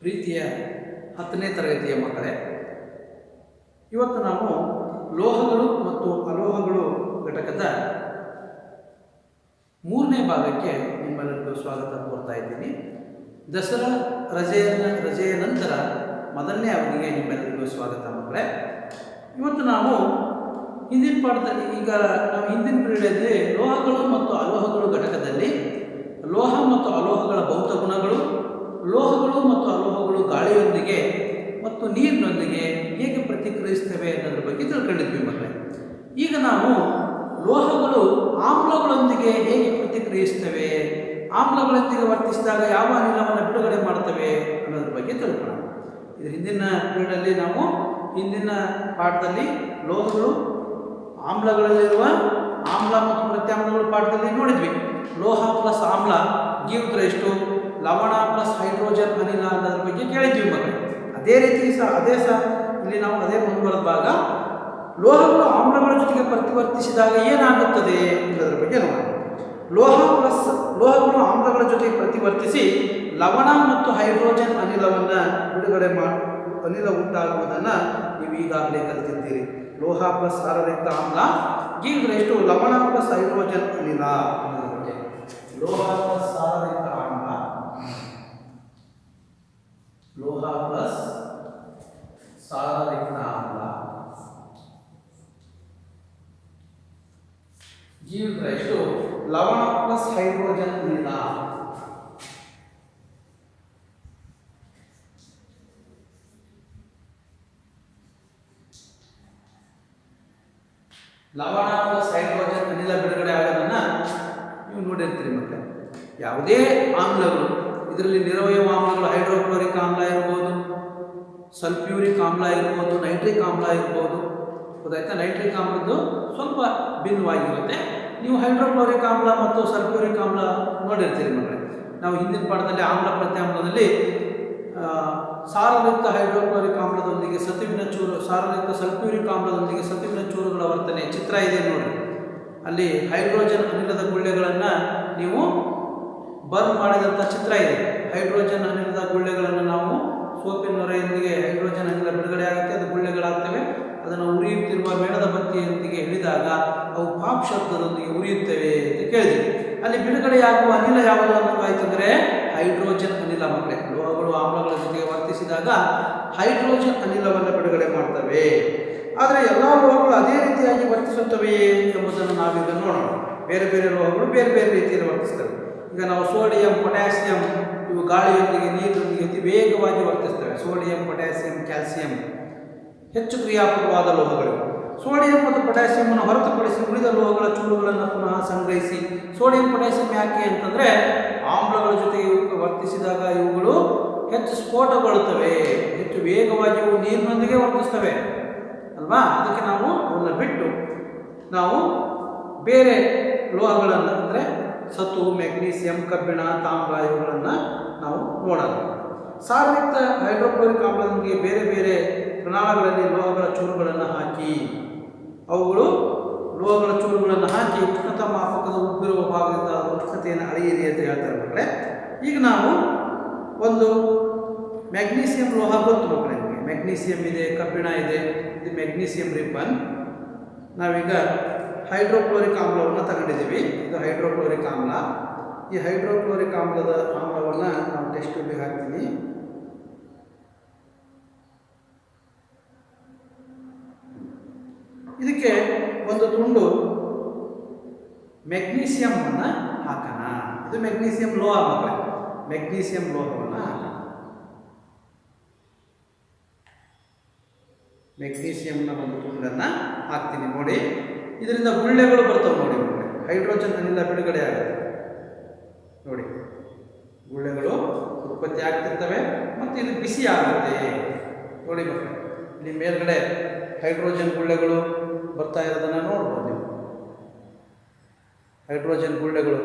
ಪ್ರೀತಿಯ 10ನೇ ತರಗತಿಯ ಮಕ್ಕಳೇ, ಇವತ್ತು ನಾವು ಲೋಹಗಳು ಮತ್ತು ಅಲೋಹಗಳು ಘಟಕದ 3ನೇ ಭಾಗಕ್ಕೆ ನಿಮ್ಮೆಲ್ಲರಿಗೂ ಸ್ವಾಗತ ಕೋರ್ತಾ ಇದ್ದೀನಿ. ದಸರಾ ರಜೆಯ ನಂತರ ಮೊದಲನೇ ಅವಧಿಗೆ ನಿಮ್ಮೆಲ್ಲರಿಗೂ ಸ್ವಾಗತ ಮಕ್ಕಳೇ. ಇವತ್ತು ನಾವು ಹಿಂದಿನ ಪಾಠದಲ್ಲಿ ನಾವು ಹಿಂದಿನ ಪೀರಿಯಡಲ್ಲಿ ಲೋಹಗಳು ಮತ್ತು ಅಲೋಹಗಳು ಘಟಕದಲ್ಲಿ ಲೋಹ ಮತ್ತು ಅಲೋಹಗಳ ಭೌತ ಗುಣಗಳು, ಲೋಹಗಳು ಮತ್ತು ಅಲೋಹಗಳು ಗಾಳಿಯೊಂದಿಗೆ ಮತ್ತು ನೀರಿನೊಂದಿಗೆ ಹೇಗೆ ಪ್ರತಿಕ್ರಿಯಿಸ್ತವೆ ಅನ್ನೋದ್ರ ಬಗ್ಗೆ ತಿಳ್ಕೊಂಡಿದ್ವಿ ಮಕ್ಕಳೇ. ಈಗ ನಾವು ಲೋಹಗಳು ಆಮ್ಲಗಳೊಂದಿಗೆ ಹೇಗೆ ಪ್ರತಿಕ್ರಿಯಿಸ್ತವೆ, ಆಮ್ಲಗಳೊಂದಿಗೆ ವರ್ತಿಸಿದಾಗ ಯಾವ ಅನಿಲವನ್ನು ಬಿಡುಗಡೆ ಮಾಡ್ತವೆ ಅನ್ನೋದ್ರ ಬಗ್ಗೆ ತಿಳ್ಕೊಳ್ಳೋಣ. ಇದು ಹಿಂದಿನ ಪೀರಿಯಡಲ್ಲಿ ನಾವು ಹಿಂದಿನ ಪಾಠದಲ್ಲಿ ಲೋಹಗಳು ಆಮ್ಲಗಳಲ್ಲಿರುವ ಆಮ್ಲ ಮತ್ತು ಪ್ರತ್ಯಾಮ್ಲಗಳ ಪಾಠದಲ್ಲಿ ನೋಡಿದ್ವಿ. ಲೋಹ ಪ್ಲಸ್ ಆಮ್ಲ ಗಿವ್ಸ್ ರೈಸ್ ಟು ಲವಣ ಪ್ಲಸ್ ಹೈಡ್ರೋಜನ್ ಅನಿಲ ಅನ್ನೋದ್ರ ಬಗ್ಗೆ ಕೇಳಿದ್ವಿ ಮಕ್ಕಳು. ಅದೇ ರೀತಿ ಇಲ್ಲಿ ನಾವು ಅದೇ ಮುಂದುವರೆದ ಭಾಗ ಲೋಹಗಳು ಆಮ್ಲಗಳ ಜೊತೆಗೆ ಪ್ರತಿವರ್ತಿಸಿದಾಗ ಏನಾಗುತ್ತದೆ ಅನ್ನೋದ್ರ ಬಗ್ಗೆ ನೋಡೋಣ. ಲೋಹಗಳು ಆಮ್ಲಗಳ ಜೊತೆಗೆ ಪ್ರತಿವರ್ತಿಸಿ ಲವಣ ಮತ್ತು ಹೈಡ್ರೋಜನ್ ಅನಿಲವನ್ನು ಬಿಡುಗಡೆ ಅನಿಲ ಉಂಟಾಗುವುದನ್ನು ನೀವು ಈಗಾಗಲೇ ಕಲಿತಿದ್ದೀರಿ. ಲೋಹ ಪ್ಲಸ್ ಸಾರಯುಕ್ತ ಆಮ್ಲ ಗಿವ್ಸ್ ರೈಸ್ ಟು ಲವಣ ಪ್ಲಸ್ ಹೈಡ್ರೋಜನ್ ಅನಿಲ ಅನ್ನೋದ್ರ ಬಗ್ಗೆ. ಲೋಹ ಪ್ಲಸ್ ಸಾರಯುಕ್ತ ಆಮ್ಲ, ಲೋಹ ಪ್ಲಸ್ ಸಾರಯುಕ್ತ ಆಮ್ಲ ಗಿವ್ಸ್ ರೈಸ್ ಟು ಲವಣ ಪ್ಲಸ್ ಹೈಡ್ರೋಜನ್ ಅನಿಲ. ಲವಣ ಪ್ಲಸ್ ಹೈಡ್ರೋಜನ್ ಅನಿಲ ಬಿಡುಗಡೆ ಆಗೋದನ್ನು ನೀವು ನೋಡಿರ್ತೀರಿ ಮಕ್ಕಳೇ. ಯಾವುದೇ ಆಮ್ಲಗಳು, ಇದರಲ್ಲಿ ನಿರವಯವ ಆಮ್ಲಗಳು ಹೈಡ್ರೋಕ್ಲೋರಿಕ್ ಆಮ್ಲ ಇರ್ಬೋದು, ಸಲ್ಫ್ಯೂರಿಕ್ ಆಮ್ಲ ಇರ್ಬೋದು, ನೈಟ್ರಿಕ್ ಆಮ್ಲ ಇರ್ಬೋದು. ಗೊತ್ತಾಯ್ತಾ? ನೈಟ್ರಿಕ್ ಆಮ್ಲದ್ದು ಸ್ವಲ್ಪ ಭಿನ್ನವಾಗಿರುತ್ತೆ. ನೀವು ಹೈಡ್ರೋಕ್ಲೋರಿಕ್ ಆಮ್ಲ ಮತ್ತು ಸಲ್ಫ್ಯೂರಿಕ್ ಆಮ್ಲ ನೋಡಿರ್ತೀರಿ ಮಕ್ಕಳೇ. ನಾವು ಹಿಂದಿನ ಪಾಠದಲ್ಲಿ ಆಮ್ಲ ಪ್ರತ್ಯಾಮ್ಲದಲ್ಲಿ ಸಾರಯುಕ್ತ ಹೈಡ್ರೋಕ್ಲೋರಿಕ್ ಆಮ್ಲದೊಂದಿಗೆ ಸತುವಿನ ಚೂರು, ಸಾರಯುಕ್ತ ಸಲ್ಫ್ಯೂರಿಕ್ ಆಮ್ಲದೊಂದಿಗೆ ಸತುವಿನ ಚೂರುಗಳ ವರ್ತನೆ ಚಿತ್ರ ಇದೆ ನೋಡಿ. ಅಲ್ಲಿ ಹೈಡ್ರೋಜನ್ ಅನಿಲದ ಗುಳ್ಳೆಗಳನ್ನು ನೀವು ಬರ್ನ್ ಮಾಡಿದಂಥ ಚಿತ್ರ ಇದೆ. ಹೈಡ್ರೋಜನ್ ಅನಿಲದ ಗುಳ್ಳೆಗಳನ್ನು ನಾವು ಸೋಪಿನ ನೊರೆಯೊಂದಿಗೆ ಹೈಡ್ರೋಜನ್ ಅನಿಲ ಬಿಡುಗಡೆ ಆಗುತ್ತೆ, ಅದು ಗುಳ್ಳೆಗಳಾಗ್ತವೆ. ಅದನ್ನು ಉರಿಯುತ್ತಿರುವ ಮೇಣದ ಬತ್ತಿಯೊಂದಿಗೆ ಹಿಡಿದಾಗ ಅವು ಪಾಪ್ ಶಬ್ದದೊಂದಿಗೆ ಉರಿಯುತ್ತವೆ ಅಂತ ಕೇಳಿದ್ವಿ. ಅಲ್ಲಿ ಬಿಡುಗಡೆಯಾಗುವ ಅನಿಲ ಯಾವುದು ಅನ್ನೋದಾಯ್ತಂದರೆ ಹೈಡ್ರೋಜನ್ ಅನಿಲ ಮಕ್ಕಳೇ. ಲೋಹಗಳು ಆಮ್ಲಗಳ ಜೊತೆಗೆ ವರ್ತಿಸಿದಾಗ ಹೈಡ್ರೋಜನ್ ಅನಿಲವನ್ನು ಬಿಡುಗಡೆ ಮಾಡ್ತವೆ. ಆದರೆ ಎಲ್ಲ ಲೋಹಗಳು ಅದೇ ರೀತಿಯಾಗಿ ವರ್ತಿಸುತ್ತವೆಯೇ ಎಂಬುದನ್ನು ನಾವೀಗ ನೋಡೋಣ. ಬೇರೆ ಬೇರೆ ಲೋಹಗಳು ಬೇರೆ ಬೇರೆ ರೀತಿಯಲ್ಲಿ ವರ್ತಿಸ್ತವೆ. ಈಗ ನಾವು ಸೋಡಿಯಂ, ಪೊಟ್ಯಾಸಿಯಂ ಇವು ಗಾಳಿಯೊಂದಿಗೆ ನೀರಿನೊಂದಿಗೆ ಅತಿ ವೇಗವಾಗಿ ವರ್ತಿಸ್ತವೆ. ಸೋಡಿಯಂ, ಪೊಟ್ಯಾಸಿಯಂ, ಕ್ಯಾಲ್ಸಿಯಂ ಹೆಚ್ಚು ಕ್ರಿಯಾಪಕವಾದ ಲೋಹಗಳು. ಸೋಡಿಯಂ ಮತ್ತು ಪೊಟ್ಯಾಸಿಯಂನ್ನು ಹೊರತುಪಡಿಸಿ ಉಳಿದ ಲೋಹಗಳ ಚೂರುಗಳನ್ನು ಪುನಃ ಸಂಗ್ರಹಿಸಿ, ಸೋಡಿಯಂ ಪೊಟ್ಯಾಸಿಯಂ ಯಾಕೆ ಅಂತಂದರೆ ಆಮ್ಲಗಳ ಜೊತೆಗೆ ವರ್ತಿಸಿದಾಗ ಇವುಗಳು ಹೆಚ್ಚು ಸ್ಫೋಟಗೊಳ್ಳುತ್ತವೆ, ಹೆಚ್ಚು ವೇಗವಾಗಿ ಇವು ನೀರಿನೊಂದಿಗೆ ವರ್ತಿಸ್ತವೆ ಅಲ್ವಾ. ಅದಕ್ಕೆ ನಾವು ಅವನ್ನ ಬಿಟ್ಟು ನಾವು ಬೇರೆ ಲೋಹಗಳನ್ನು ಅಂದರೆ ಸತು, ಮೆಗ್ನೀಸಿಯಂ, ಕಬ್ಬಿಣ, ತಾಮ್ರ ಇವುಗಳನ್ನು ನಾವು ನೋಡೋಣ. ಸಾರಯುಕ್ತ ಹೈಡ್ರೋಕ್ಲೋರಿಕ್ ಆಮ್ಲದೊಂದಿಗೆ ಬೇರೆ ಬೇರೆ ಪ್ರಣಾಳಗಳಲ್ಲಿ ಲೋಹಗಳ ಚೂರುಗಳನ್ನು ಹಾಕಿ, ಅವುಗಳು ಲೋಹಗಳ ಚೂರುಗಳನ್ನು ಹಾಕಿ ಉಷ್ಣತಾ ಮಾಪಕದ ಉಬ್ಬಿರುವ ಭಾಗದಿಂದ ಉಷ್ಣತೆಯನ್ನು ಅಳೆಯಿರಿ ಅಂತ ಹೇಳ್ತಾರೆ ಮಕ್ಕಳೇ. ಈಗ ನಾವು ಒಂದು ಮ್ಯಾಗ್ನೀಸಿಯಂ ಲೋಹ ಗೊತ್ತು ಮಕ್ಕಳೇ. ಮ್ಯಾಗ್ನೀಸಿಯಂ ಇದೆ, ಕಬ್ಬಿಣ ಇದೆ, ಇದು ಮ್ಯಾಗ್ನೀಸಿಯಂ ರಿಬ್ಬನ್. ನಾವೀಗ ಹೈಡ್ರೋಕ್ಲೋರಿಕ್ ಆಮ್ಲವನ್ನು ತಗೊಂಡಿದ್ದೀವಿ. ಇದು ಹೈಡ್ರೋಕ್ಲೋರಿಕ್ ಆಮ್ಲ. ಈ ಹೈಡ್ರೋಕ್ಲೋರಿಕ್ ಆಮ್ಲವನ್ನು ನಾವು ಟೆಸ್ಟ್ ಟ್ಯೂಬ್ಗೆ ಹಾಕ್ತೀವಿ. ಇದಕ್ಕೆ ಒಂದು ತುಂಡು ಮೆಗ್ನೀಸಿಯಂವನ್ನು ಹಾಕೋಣ. ಇದು ಮೆಗ್ನೀಸಿಯಂ ಲೋಹ ಮಕ್ಕಳೇ. ಮೆಗ್ನೀಸಿಯಂ ಲೋಹವನ್ನು ಹಾಕೋಣ. ಮೆಗ್ನೀಸಿಯಂನ ಒಂದು ತುಂಡನ್ನು ಹಾಕ್ತೀನಿ ನೋಡಿ. ಇದರಿಂದ ಗುಳ್ಳೆಗಳು ಬರ್ತವೆ ನೋಡಿ ಮಕ್ಕಳೇ. ಹೈಡ್ರೋಜನ್ ಅನಿಲ ಬಿಡುಗಡೆ ಆಗುತ್ತೆ ನೋಡಿ. ಗುಳ್ಳೆಗಳು ಉತ್ಪತ್ತಿ ಆಗ್ತಿರ್ತವೆ ಮತ್ತು ಇದು ಬಿಸಿ ಆಗುತ್ತೆ ನೋಡಿ ಮಕ್ಕಳೇ. ಇಲ್ಲಿ ಮೇಲ್ಗಡೆ ಹೈಡ್ರೋಜನ್ ಗುಳ್ಳೆಗಳು ಬರ್ತಾ ಇರೋದನ್ನು ನೋಡ್ಬೋದು ನೀವು. ಹೈಡ್ರೋಜನ್ ಗುಳ್ಳೆಗಳು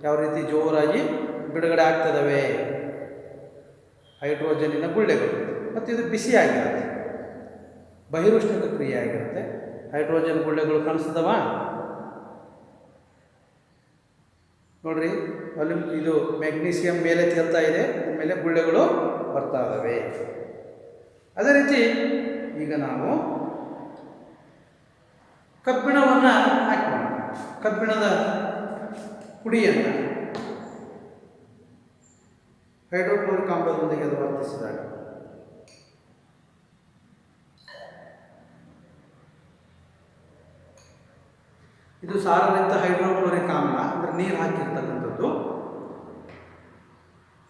ಯಾವ ರೀತಿ ಜೋರಾಗಿ ಬಿಡುಗಡೆ ಆಗ್ತದವೆ, ಹೈಡ್ರೋಜನಿನ ಗುಳ್ಳೆಗಳು. ಮತ್ತು ಇದು ಬಿಸಿ ಆಗಿರುತ್ತೆ, ಬಹಿರುಷ್ಣಕ ಕ್ರಿಯೆ ಆಗಿರುತ್ತೆ. ಹೈಡ್ರೋಜನ್ ಗುಳ್ಳೆಗಳು ಕಾಣಿಸ್ತದವ ನೋಡ್ರಿ. ಇದು ಮೆಗ್ನೀಷಿಯಂ ಮೇಲೆ ತೇಲ್ತಾ ಇದೆ, ಮೇಲೆ ಗುಳ್ಳೆಗಳು ಬರ್ತಾ ಇದ್ದಾವೆ. ಅದೇ ರೀತಿ ಈಗ ನಾವು ಕಬ್ಬಿಣವನ್ನು ಹಾಕೋಣ. ಕಬ್ಬಿಣದ ಪುಡಿಯನ್ನು ಹೈಡ್ರೋಕ್ಲೋರಿಕ್ ಆಮ್ಲದೊಂದಿಗೆ ಅದು ವರ್ತಿಸಿದಾಗ ಇದು ಸಾರರಹಿತ ಹೈಡ್ರೋಕ್ಲೋರಿಕ್ ಆಮ್ಲ, ಅಂದರೆ ನೀರು ಹಾಕಿರ್ತಕ್ಕಂಥದ್ದು.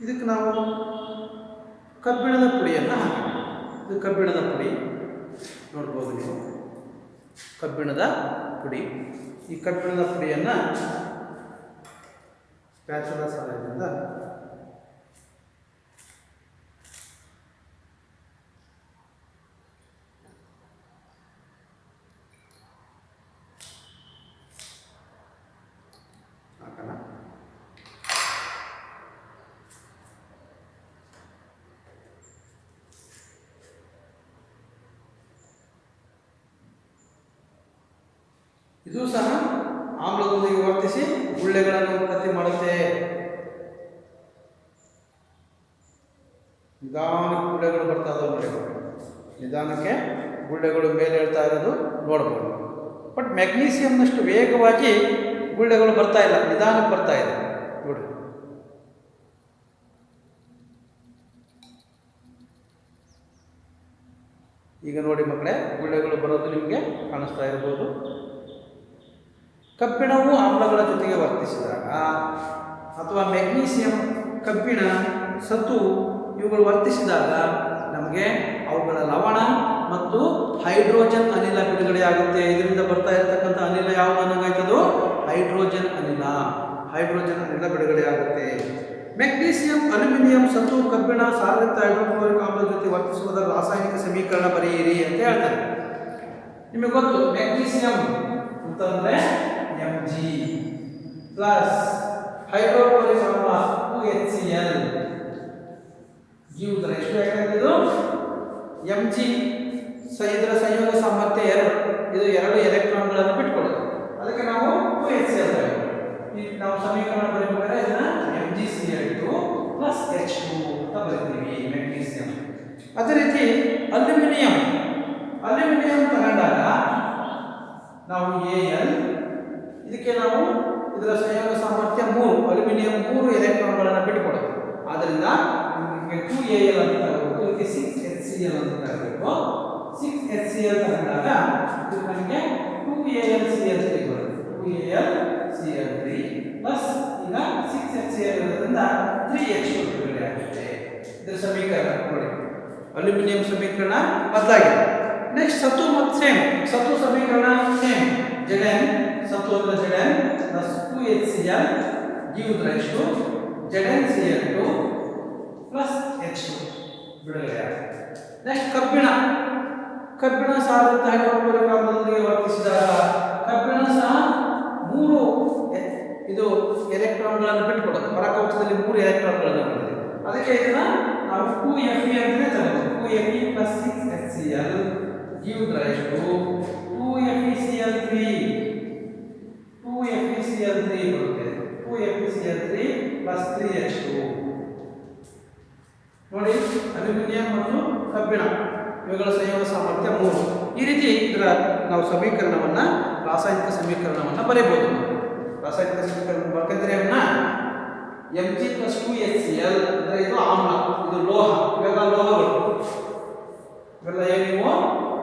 ಇದಕ್ಕೆ ನಾವು ಕಬ್ಬಿಣದ ಪುಡಿಯನ್ನು ಹಾಕೋಣ. ಇದು ಕಬ್ಬಿಣದ ಪುಡಿ ನೋಡ್ಬೋದು ನೀವು, ಕಬ್ಬಿಣದ ಪುಡಿ. ಈ ಕಬ್ಬಿಣದ ಪುಡಿಯನ್ನು ಸ್ಪ್ಯಾಚುಲಾ ಸಹಾಯದಿಂದ ಹಾಕೋಣ. ಇದು ಸಹ ಆಮ್ಲದೊಂದಿಗೆ ವರ್ತಿಸಿ ಗುಳ್ಳೆಗಳನ್ನು ಉತ್ಪತ್ತಿ ಮಾಡುತ್ತೆ. ನಿಧಾನಕ್ಕೆ ಗುಳ್ಳೆಗಳು ಬರ್ತಾ ಇದಾವೆ ನೋಡಿ, ನಿಧಾನಕ್ಕೆ ಗುಳ್ಳೆಗಳು ಮೇಲೆ ಹೇಳ್ತಾ ಇರೋದು ನೋಡ್ಬೋದು. ಬಟ್ ಮೆಗ್ನೀಷಿಯಂನಷ್ಟು ವೇಗವಾಗಿ ಗುಳ್ಳೆಗಳು ಬರ್ತಾ ಇಲ್ಲ, ನಿಧಾನಕ್ಕೆ ಬರ್ತಾ ಇದೆ ನೋಡಿ. ಈಗ ನೋಡಿ ಮಕ್ಕಳೇ, ಗುಳ್ಳೆಗಳು ಬರೋದು ನಿಮಗೆ ಕಾಣಿಸ್ತಾ ಇರ್ಬೋದು. ಕಬ್ಬಿಣವು ಆಮ್ಲಗಳ ಜೊತೆಗೆ ವರ್ತಿಸಿದಾಗ ಅಥವಾ ಮೆಗ್ನೀಷಿಯಂ, ಕಬ್ಬಿಣ, ಸತು ಇವುಗಳು ವರ್ತಿಸಿದಾಗ ನಮಗೆ ಅವುಗಳ ಲವಣ ಮತ್ತು ಹೈಡ್ರೋಜನ್ ಅನಿಲ ಬಿಡುಗಡೆಯಾಗುತ್ತೆ. ಇದರಿಂದ ಬರ್ತಾ ಇರತಕ್ಕಂಥ ಅನಿಲ ಯಾವುದು ಅನ್ನೋಂಗಾಯ್ತದು ಹೈಡ್ರೋಜನ್ ಅನಿಲ. ಹೈಡ್ರೋಜನ್ ಅನಿಲ ಬಿಡುಗಡೆಯಾಗುತ್ತೆ. ಮೆಗ್ನೀಷಿಯಂ, ಅಲ್ಯೂಮಿನಿಯಂ, ಸತು, ಕಬ್ಬಿಣ, ಸಾರಯುಕ್ತ ಹೈಡ್ರೋಕ್ಲೋರಿಕ್ ಆಮ್ಲದ ಜೊತೆ ವರ್ತಿಸುವುದರ ರಾಸಾಯನಿಕ ಸಮೀಕರಣ ಬರೆಯಿರಿ ಅಂತ ಹೇಳ್ತಾರೆ. ನಿಮಗೆ ಗೊತ್ತು ಮೆಗ್ನೀಷಿಯಂ ಅಂತಂದ್ರೆ Mg ಪ್ಲಸ್ ಹೈಡ್ರೋಕ್ಲೋರಿಕ್ ಆಮ್ಲ 2HCl ಗಿವ್ ದ ಎಷ್ಟು ಯಾಕಂದ್ರೆ Mg ಇದರ ಸಂಯೋಗ ಸಾಮರ್ಥ್ಯ 2, ಇದು 2 ಎಲೆಕ್ಟ್ರಾನ್ಗಳನ್ನು ಬಿಟ್ಕೊಳ್ಳುತ್ತೆ. ಅದಕ್ಕೆ ನಾವು 2HCl ನಾವು ಸಮೀಕರಣ ಬರೆಯಬೇಕಾದ್ರೆ ಇದನ್ನ MgCl2 H2 ಅಂತ ಬರೀತೀವಿ ಮೆಗ್ನೀಷಿಯಂ. ಅದೇ ರೀತಿ ಅಲ್ಯೂಮಿನಿಯಂ ತಗೊಂಡಾಗ ನಾವು Al, ಇದಕ್ಕೆ ನಾವು ಇದರ ಸಂಯೋಗ ಸಾಮರ್ಥ್ಯ 3, ಅಲ್ಯೂಮಿನಿಯಂ 3 ಎಲೆಕ್ಟ್ರಾನ್ಗಳನ್ನು ಬಿಟ್ಟುಕೊಡುತ್ತೆ. ಆದ್ದರಿಂದ ನಿಮಗೆ 2Al ಅಂತ ತಗೋಬೇಕು, ಇದಕ್ಕೆ 6HCl ಅಂತ ತಗೋಬೇಕು. 6HCl ತಗೊಂಡಾಗ ಇದು ನಮಗೆ 2AlCl3 ಬರುತ್ತೆ. 2AlCl3 ಪ್ಲಸ್ ಈಗ 6HCl ಇರೋದ್ರಿಂದ 3H2 ಬಿಡುಗಡೆ ಆಗುತ್ತೆ. ಇದರ ಸಮೀಕರಣ ನೋಡಿ, ಅಲ್ಯೂಮಿನಿಯಂ ಸಮೀಕರಣ ಬದಲಾಗಿದೆ. ನೆಕ್ಸ್ಟ್ ಸತು ಮತ್ತು ಸೇಮ್, ಸತು ಸಮೀಕರಣ ಸೇಮ್, Zn ಸತು ಅಂದ್ರೆ Zn plus 2HCl gives rise to ZnCl2 plus H2 ಬಿಡುಗಡೆ ಆಗುತ್ತೆ. ನೆಕ್ಸ್ಟ್ ಕಬ್ಬಿಣ ಸಾರಯುಕ್ತ ಹೈಡ್ರೋಕ್ಲೋರಿಕ್ ಆಮ್ಲದೊಂದಿಗೆ ವರ್ತಿಸಿದಾಗ ಕಬ್ಬಿಣ ಸಹ 3 ಇದು ಎಲೆಕ್ಟ್ರಾನ್ಗಳನ್ನು ಬಿಟ್ಟುಕೊಡುತ್ತೆ. ಹೊರಕವಚದಲ್ಲಿ 3 ಎಲೆಕ್ಟ್ರಾನ್ಗಳನ್ನು ಹೊಂದಿದೆ. ಅದಕ್ಕೆ ಇದನ್ನ ನಾವು 2Fe ಅಂತಲೇ ತಗೋಬೇಕು. 2Fe plus 6HCl gives rise to 2FeCl3 ಬರುತ್ತೆ. 2FeCl3 plus 3H2 ನೋಡಿ, ಅಲ್ಯೂಮಿನಿಯಂ ಮತ್ತು ಕಬ್ಬಿಣ ಇವುಗಳ ಸಂಯೋಗ ಸಾಮರ್ಥ್ಯ 3. ಈ ರೀತಿ ಇದರ ನಾವು ಸಮೀಕರಣವನ್ನು, ರಾಸಾಯನಿಕ ಸಮೀಕರಣವನ್ನು ಬರೆಯಬಹುದು. ರಾಸಾಯನಿಕ ಸಮೀಕರಣ ಬರ್ಕಂದ್ರೆ Mg plus 2HCl ಅಂದರೆ ಇದು ಆಮ್ಲ, ಇದು ಲೋಹ. ಇವೆಲ್ಲ ಲೋಹಗಳು, ಇವೆಲ್ಲ ಏನಿವು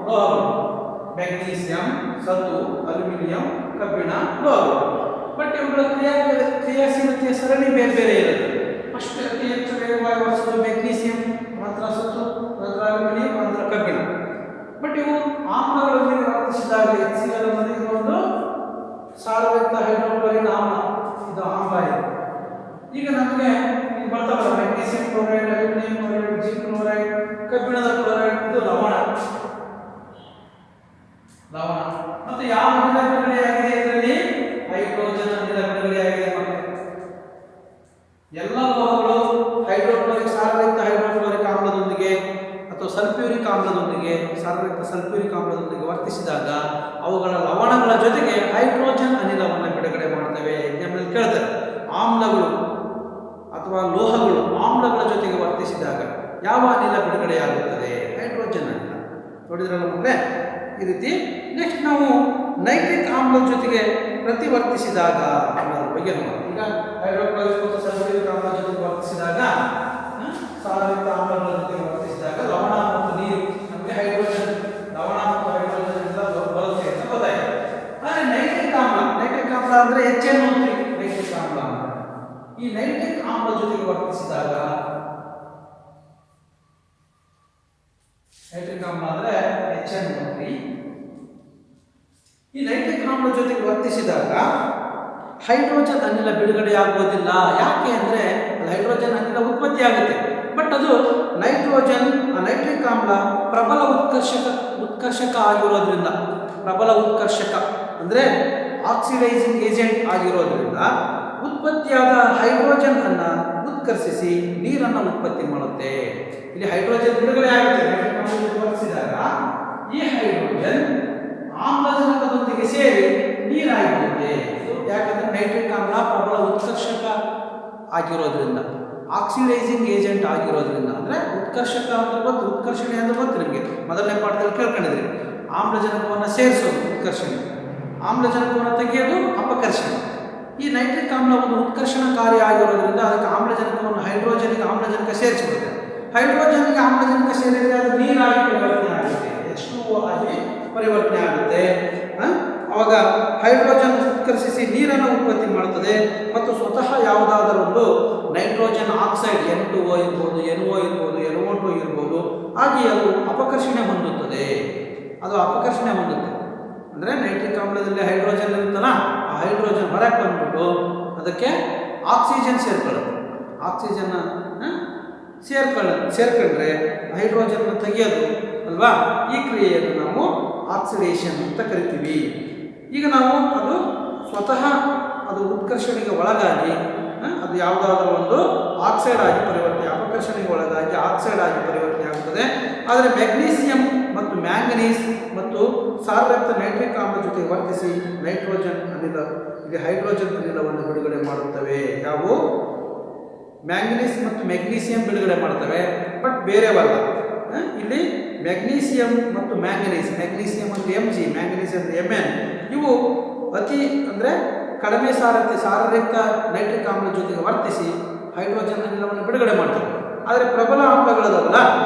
ಲೋಹಗಳು. ಮೆಗ್ನೀಷಿಯಂ, ಸತು, ಅಲ್ಯೂಮಿನಿಯಂ, ಕಬ್ಬಿಣ ಲೋಹಗಳು. ಬಟ್ ಇವುಗಳ ಕ್ರಿಯಾಶೀಲತೆಯ ಸರಣಿ ಬೇರೆ ಬೇರೆ ಇರುತ್ತೆ. ಫಸ್ಟ್ ಅತಿ ಹೆಚ್ಚು ವೇಗವಾಗಿ ವರ್ತಿಸೋದು ಮೆಗ್ನೀಷಿಯಂ, ನಂತರ ಸತು, ನಂತರ ಅಲ್ಯೂಮಿನಿಯಂ, ನಂತರ ಕಬ್ಬಿಣ. ಬಟ್ ಇವು ಆಮ್ಲಗಳೊಂದಿಗೆ ವರ್ತಿಸಿದಾಗ HCl ಅನ್ನೋದು ಒಂದು ಸಾರಯುಕ್ತ ಹೈಡ್ರೋಕ್ಲೋರಿಕ್ ಆಮ್ಲ, ಇದು ಆಮ್ಲ ಇದೆ. ಈಗ ನಮಗೆ ಬರ್ತಾವಲ್ಲ magnesium chloride, aluminium chloride, zinc chloride, ಕಬ್ಬಿಣದ ಕ್ಲೋರೈಡ್, ಇದು ಲವಣ. ಮತ್ತು ಯಾವ ಅನಿಲ ಬಿಡುಗಡೆಯಾಗಿದೆ ಇದರಲ್ಲಿ? ಹೈಡ್ರೋಜನ್ ಅನಿಲ ಬಿಡುಗಡೆಯಾಗಿದೆ. ಎಲ್ಲ ಲೋಹಗಳು ಹೈಡ್ರೋಕ್ಲೋರಿಕ್, ಸಾರಯುಕ್ತ ಹೈಡ್ರೋಕ್ಲೋರಿಕ್ ಆಮ್ಲದೊಂದಿಗೆ ಅಥವಾ ಸಲ್ಫ್ಯೂರಿಕ್ ಆಮ್ಲದೊಂದಿಗೆ, ಸಾರಯುಕ್ತ ಸಲ್ಫ್ಯೂರಿಕ್ ಆಮ್ಲದೊಂದಿಗೆ ವರ್ತಿಸಿದಾಗ ಅವುಗಳ ಲವಣಗಳ ಜೊತೆಗೆ ಹೈಡ್ರೋಜನ್ ಅನಿಲವನ್ನು ಬಿಡುಗಡೆ ಮಾಡ್ತವೆ. ಎಕ್ಸಾಂಪಲ್ ಕೇಳ್ತಾರೆ, ಆಮ್ಲಗಳು ಅಥವಾ ಲೋಹಗಳು ಆಮ್ಲಗಳ ಜೊತೆಗೆ ವರ್ತಿಸಿದಾಗ ಯಾವ ಅನಿಲ ಬಿಡುಗಡೆಯಾಗುತ್ತದೆ? ಹೈಡ್ರೋಜನ್ ಅನಿಲ. ನೋಡಿದ್ರಲ್ಲ ಮಕ್ಕಳೇ, ಈ ರೀತಿ. ನೆಕ್ಸ್ಟ್ ನಾವು ನೈಟ್ರಿಕ್ ಆಮ್ಲದ ಜೊತೆಗೆ ಪ್ರತಿವರ್ತಿಸಿದಾಗ ಅನ್ನೋದ್ರ ಬಗ್ಗೆ ನೋಡೋಣ. ಈಗ ಹೈಡ್ರೋಕ್ಲೋರಿಕ್ ಮತ್ತು ಸಲ್ಫ್ಯೂರಿಕ್ ಆಮ್ಲ ಜೊತೆಗೆ ವರ್ತಿಸಿದಾಗ, ಸಾರಯುಕ್ತ ಆಮ್ಲಗಳ ಜೊತೆಗೆ ವರ್ತಿಸಿದಾಗ ಲವಣ ಮತ್ತು ನೀರು ನಮಗೆ ಹೈಡ್ರೋಜನ್, ಲವಣ ಮತ್ತು ಹೈಡ್ರೋಜನ್ ಎಲ್ಲ ಬರುತ್ತೆ ಅಂತ ಗೊತ್ತಾಯಿತು. ಆದರೆ ನೈಟ್ರಿಕ್ ಆಮ್ಲ ಅಂದರೆ HNO3 ನೈಟ್ರಿಕ್ ಆಮ್ಲ. ಈ ನೈಟ್ರಿಕ್ ಆಮ್ಲ ಜೊತೆಗೆ ವರ್ತಿಸಿದಾಗ, ನೈಟ್ರಿಕ್ ಆಮ್ಲ ಅಂದರೆ HNO3, ಈ ನೈಟ್ರಿಕ್ ಆಮ್ಲ ಜೊತೆಗೆ ವರ್ತಿಸಿದಾಗ ಹೈಡ್ರೋಜನ್ ಅನಿಲ ಬಿಡುಗಡೆಯಾಗುವುದಿಲ್ಲ. ಯಾಕೆ ಅಂದರೆ ಹೈಡ್ರೋಜನ್ ಅನಿಲ ಉತ್ಪತ್ತಿ ಆಗುತ್ತೆ, ಬಟ್ ಅದು ನೈಟ್ರಿಕ್ ಆಮ್ಲ ಪ್ರಬಲ ಉತ್ಕರ್ಷಕ ಆಗಿರೋದ್ರಿಂದ, ಪ್ರಬಲ ಉತ್ಕರ್ಷಕ ಅಂದರೆ ಆಕ್ಸಿಡೈಸಿಂಗ್ ಏಜೆಂಟ್ ಆಗಿರೋದ್ರಿಂದ ಉತ್ಪತ್ತಿಯಾದ ಹೈಡ್ರೋಜನ್ ಅನ್ನು ಉತ್ಕರ್ಷಿಸಿ ನೀರನ್ನು ಉತ್ಪತ್ತಿ ಮಾಡುತ್ತೆ. ಇಲ್ಲಿ ಹೈಡ್ರೋಜನ್ ಬಿಡುಗಡೆ ಆಗುತ್ತೆ ನೈಟ್ರಿಕ್ ಆಮ್ಲದಲ್ಲಿ ವರ್ತಿಸಿದಾಗ. ಈ ಹೈಡ್ರೋಜನ್ ಆಮ್ಲಜನಕದೊಂದಿಗೆ ಸೇರಿ ನೀರಾಗಿರುತ್ತೆ. ಯಾಕಂದರೆ ನೈಟ್ರಿಕ್ ಆಮ್ಲ ಪ್ರಬಲ ಉತ್ಕರ್ಷಕ ಆಗಿರೋದ್ರಿಂದ, ಆಕ್ಸಿಡೈಸಿಂಗ್ ಏಜೆಂಟ್ ಆಗಿರೋದ್ರಿಂದ. ಅಂದರೆ ಉತ್ಕರ್ಷಕ ಅಂತ ಗೊತ್ತು, ಉತ್ಕರ್ಷಣೆ ಅಂತ ಗೊತ್ತು ನಿಮಗೆ, ಮೊದಲನೇ ಪಾಠದಲ್ಲಿ ಕೇಳ್ಕೊಂಡಿದ್ರಿ. ಆಮ್ಲಜನಕವನ್ನು ಸೇರಿಸೋದು ಉತ್ಕರ್ಷಣೆ, ಆಮ್ಲಜನಕವನ್ನು ತೆಗೆಯೋದು ಅಪಕರ್ಷಣೆ. ಈ ನೈಟ್ರಿಕ್ ಆಮ್ಲ ಒಂದು ಉತ್ಕರ್ಷಣಕಾರಿ ಆಗಿರೋದ್ರಿಂದ ಅದಕ್ಕೆ ಆಮ್ಲಜನಕವನ್ನು ಹೈಡ್ರೋಜನ್ಗೆ ಆಮ್ಲಜನಕ ಸೇರಿಸಿಬಿಡುತ್ತೆ. ಹೈಡ್ರೋಜನ್ಗೆ ಆಮ್ಲಜನಕ ಸೇರಿದರೆ ಅದು ನೀರಾಗಿ ಪರಿವರ್ತನೆ ಆಗುತ್ತೆ, H2O ಆಗಿ ಪರಿವರ್ತನೆ ಆಗುತ್ತೆ. ಆವಾಗ ಹೈಡ್ರೋಜನ್ ಉತ್ಕರ್ಷಿಸಿ ನೀರನ್ನು ಉತ್ಪತ್ತಿ ಮಾಡುತ್ತದೆ ಮತ್ತು ಸ್ವತಃ ಯಾವುದಾದರೂ ಒಂದು ನೈಟ್ರೋಜನ್ ಆಕ್ಸೈಡ್ N2O ಇರ್ಬೋದು, NO ಇರ್ಬೋದು, NO2 ಇರ್ಬೋದು, ಹಾಗೆ ಅದು ಅಪಕರ್ಷಣೆ ಹೊಂದುತ್ತದೆ. ಅಂದರೆ ನೈಟ್ರಿಕ್ ಆಮ್ಲದಲ್ಲಿ ಹೈಡ್ರೋಜನ್ ಇರುತ್ತಲ್ಲ, ಆ ಹೈಡ್ರೋಜನ್ ಹೊರಗೆ ಬಂದ್ಬಿಟ್ಟು ಅದಕ್ಕೆ ಆಕ್ಸಿಜನ್ ಸೇರ್ಕೊಳ್ಳುತ್ತೆ. ಆಕ್ಸಿಜನ್ನ ಸೇರ್ಕೊಂಡ್ರೆ ಹೈಡ್ರೋಜನ್ನ ತೆಗೆಯೋದು ಅಲ್ವಾ, ಈ ಕ್ರಿಯೆಯನ್ನು ನಾವು ಆಕ್ಸಿಡೇಷನ್ ಅಂತ ಕರಿತೀವಿ. ಈಗ ನಾವು ಅದು ಸ್ವತಃ ಅದು ಉತ್ಕರ್ಷಣೆಗೆ ಒಳಗಾಗಿ ಅದು ಯಾವುದಾದ್ರೂ ಒಂದು ಆಕ್ಸೈಡ್ ಆಗಿ ಪರಿವರ್ತನೆ, ಅಪಕರ್ಷಣೆಗೆ ಒಳಗಾಗಿ ಆಕ್ಸೈಡ್ ಆಗಿ ಪರಿವರ್ತನೆ ಆಗುತ್ತದೆ. ಆದರೆ ಮೆಗ್ನೀಸಿಯಂ ಮತ್ತು ಮ್ಯಾಂಗನೀಸ್ ಮತ್ತು ಸಾರಯುಕ್ತ ನೈಟ್ರಿಕ್ ಆಮ್ಲ ಜೊತೆಗೆ ವರ್ತಿಸಿ ನೈಟ್ರೋಜನ್ ಅನಿಲ, ಇಲ್ಲಿ ಹೈಡ್ರೋಜನ್ ಅನಿಲವನ್ನು ಬಿಡುಗಡೆ ಮಾಡುತ್ತವೆ. ಯಾವುವು? ಮ್ಯಾಂಗನೀಸ್ ಮತ್ತು ಮೆಗ್ನೀಸಿಯಂ ಬಿಡುಗಡೆ ಮಾಡ್ತವೆ, ಬಟ್ ಬೇರೆವಲ್ಲ. ಇಲ್ಲಿ ಮೆಗ್ನೀಸಿಯಂ ಮತ್ತು ಮ್ಯಾಂಗನೀಸ್, ಮೆಗ್ನೀಸಿಯಂ ಅಂದರೆ Mg, ಮ್ಯಾಂಗನೀಸ್ ಅಂದರೆ Mn, ಇವು ಅತಿ ಅಂದರೆ ಕಡಿಮೆ ಸಾರಯುಕ್ತ ನೈಟ್ರಿಕ್ ಆಮ್ಲ ಜೊತೆಗೆ ವರ್ತಿಸಿ ಹೈಡ್ರೋಜನ್ ಅನಿಲವನ್ನು ಬಿಡುಗಡೆ ಮಾಡ್ತವೆ. ಆದರೆ ಪ್ರಬಲ ಆಮ್ಲಗಳದಲ್ಲ,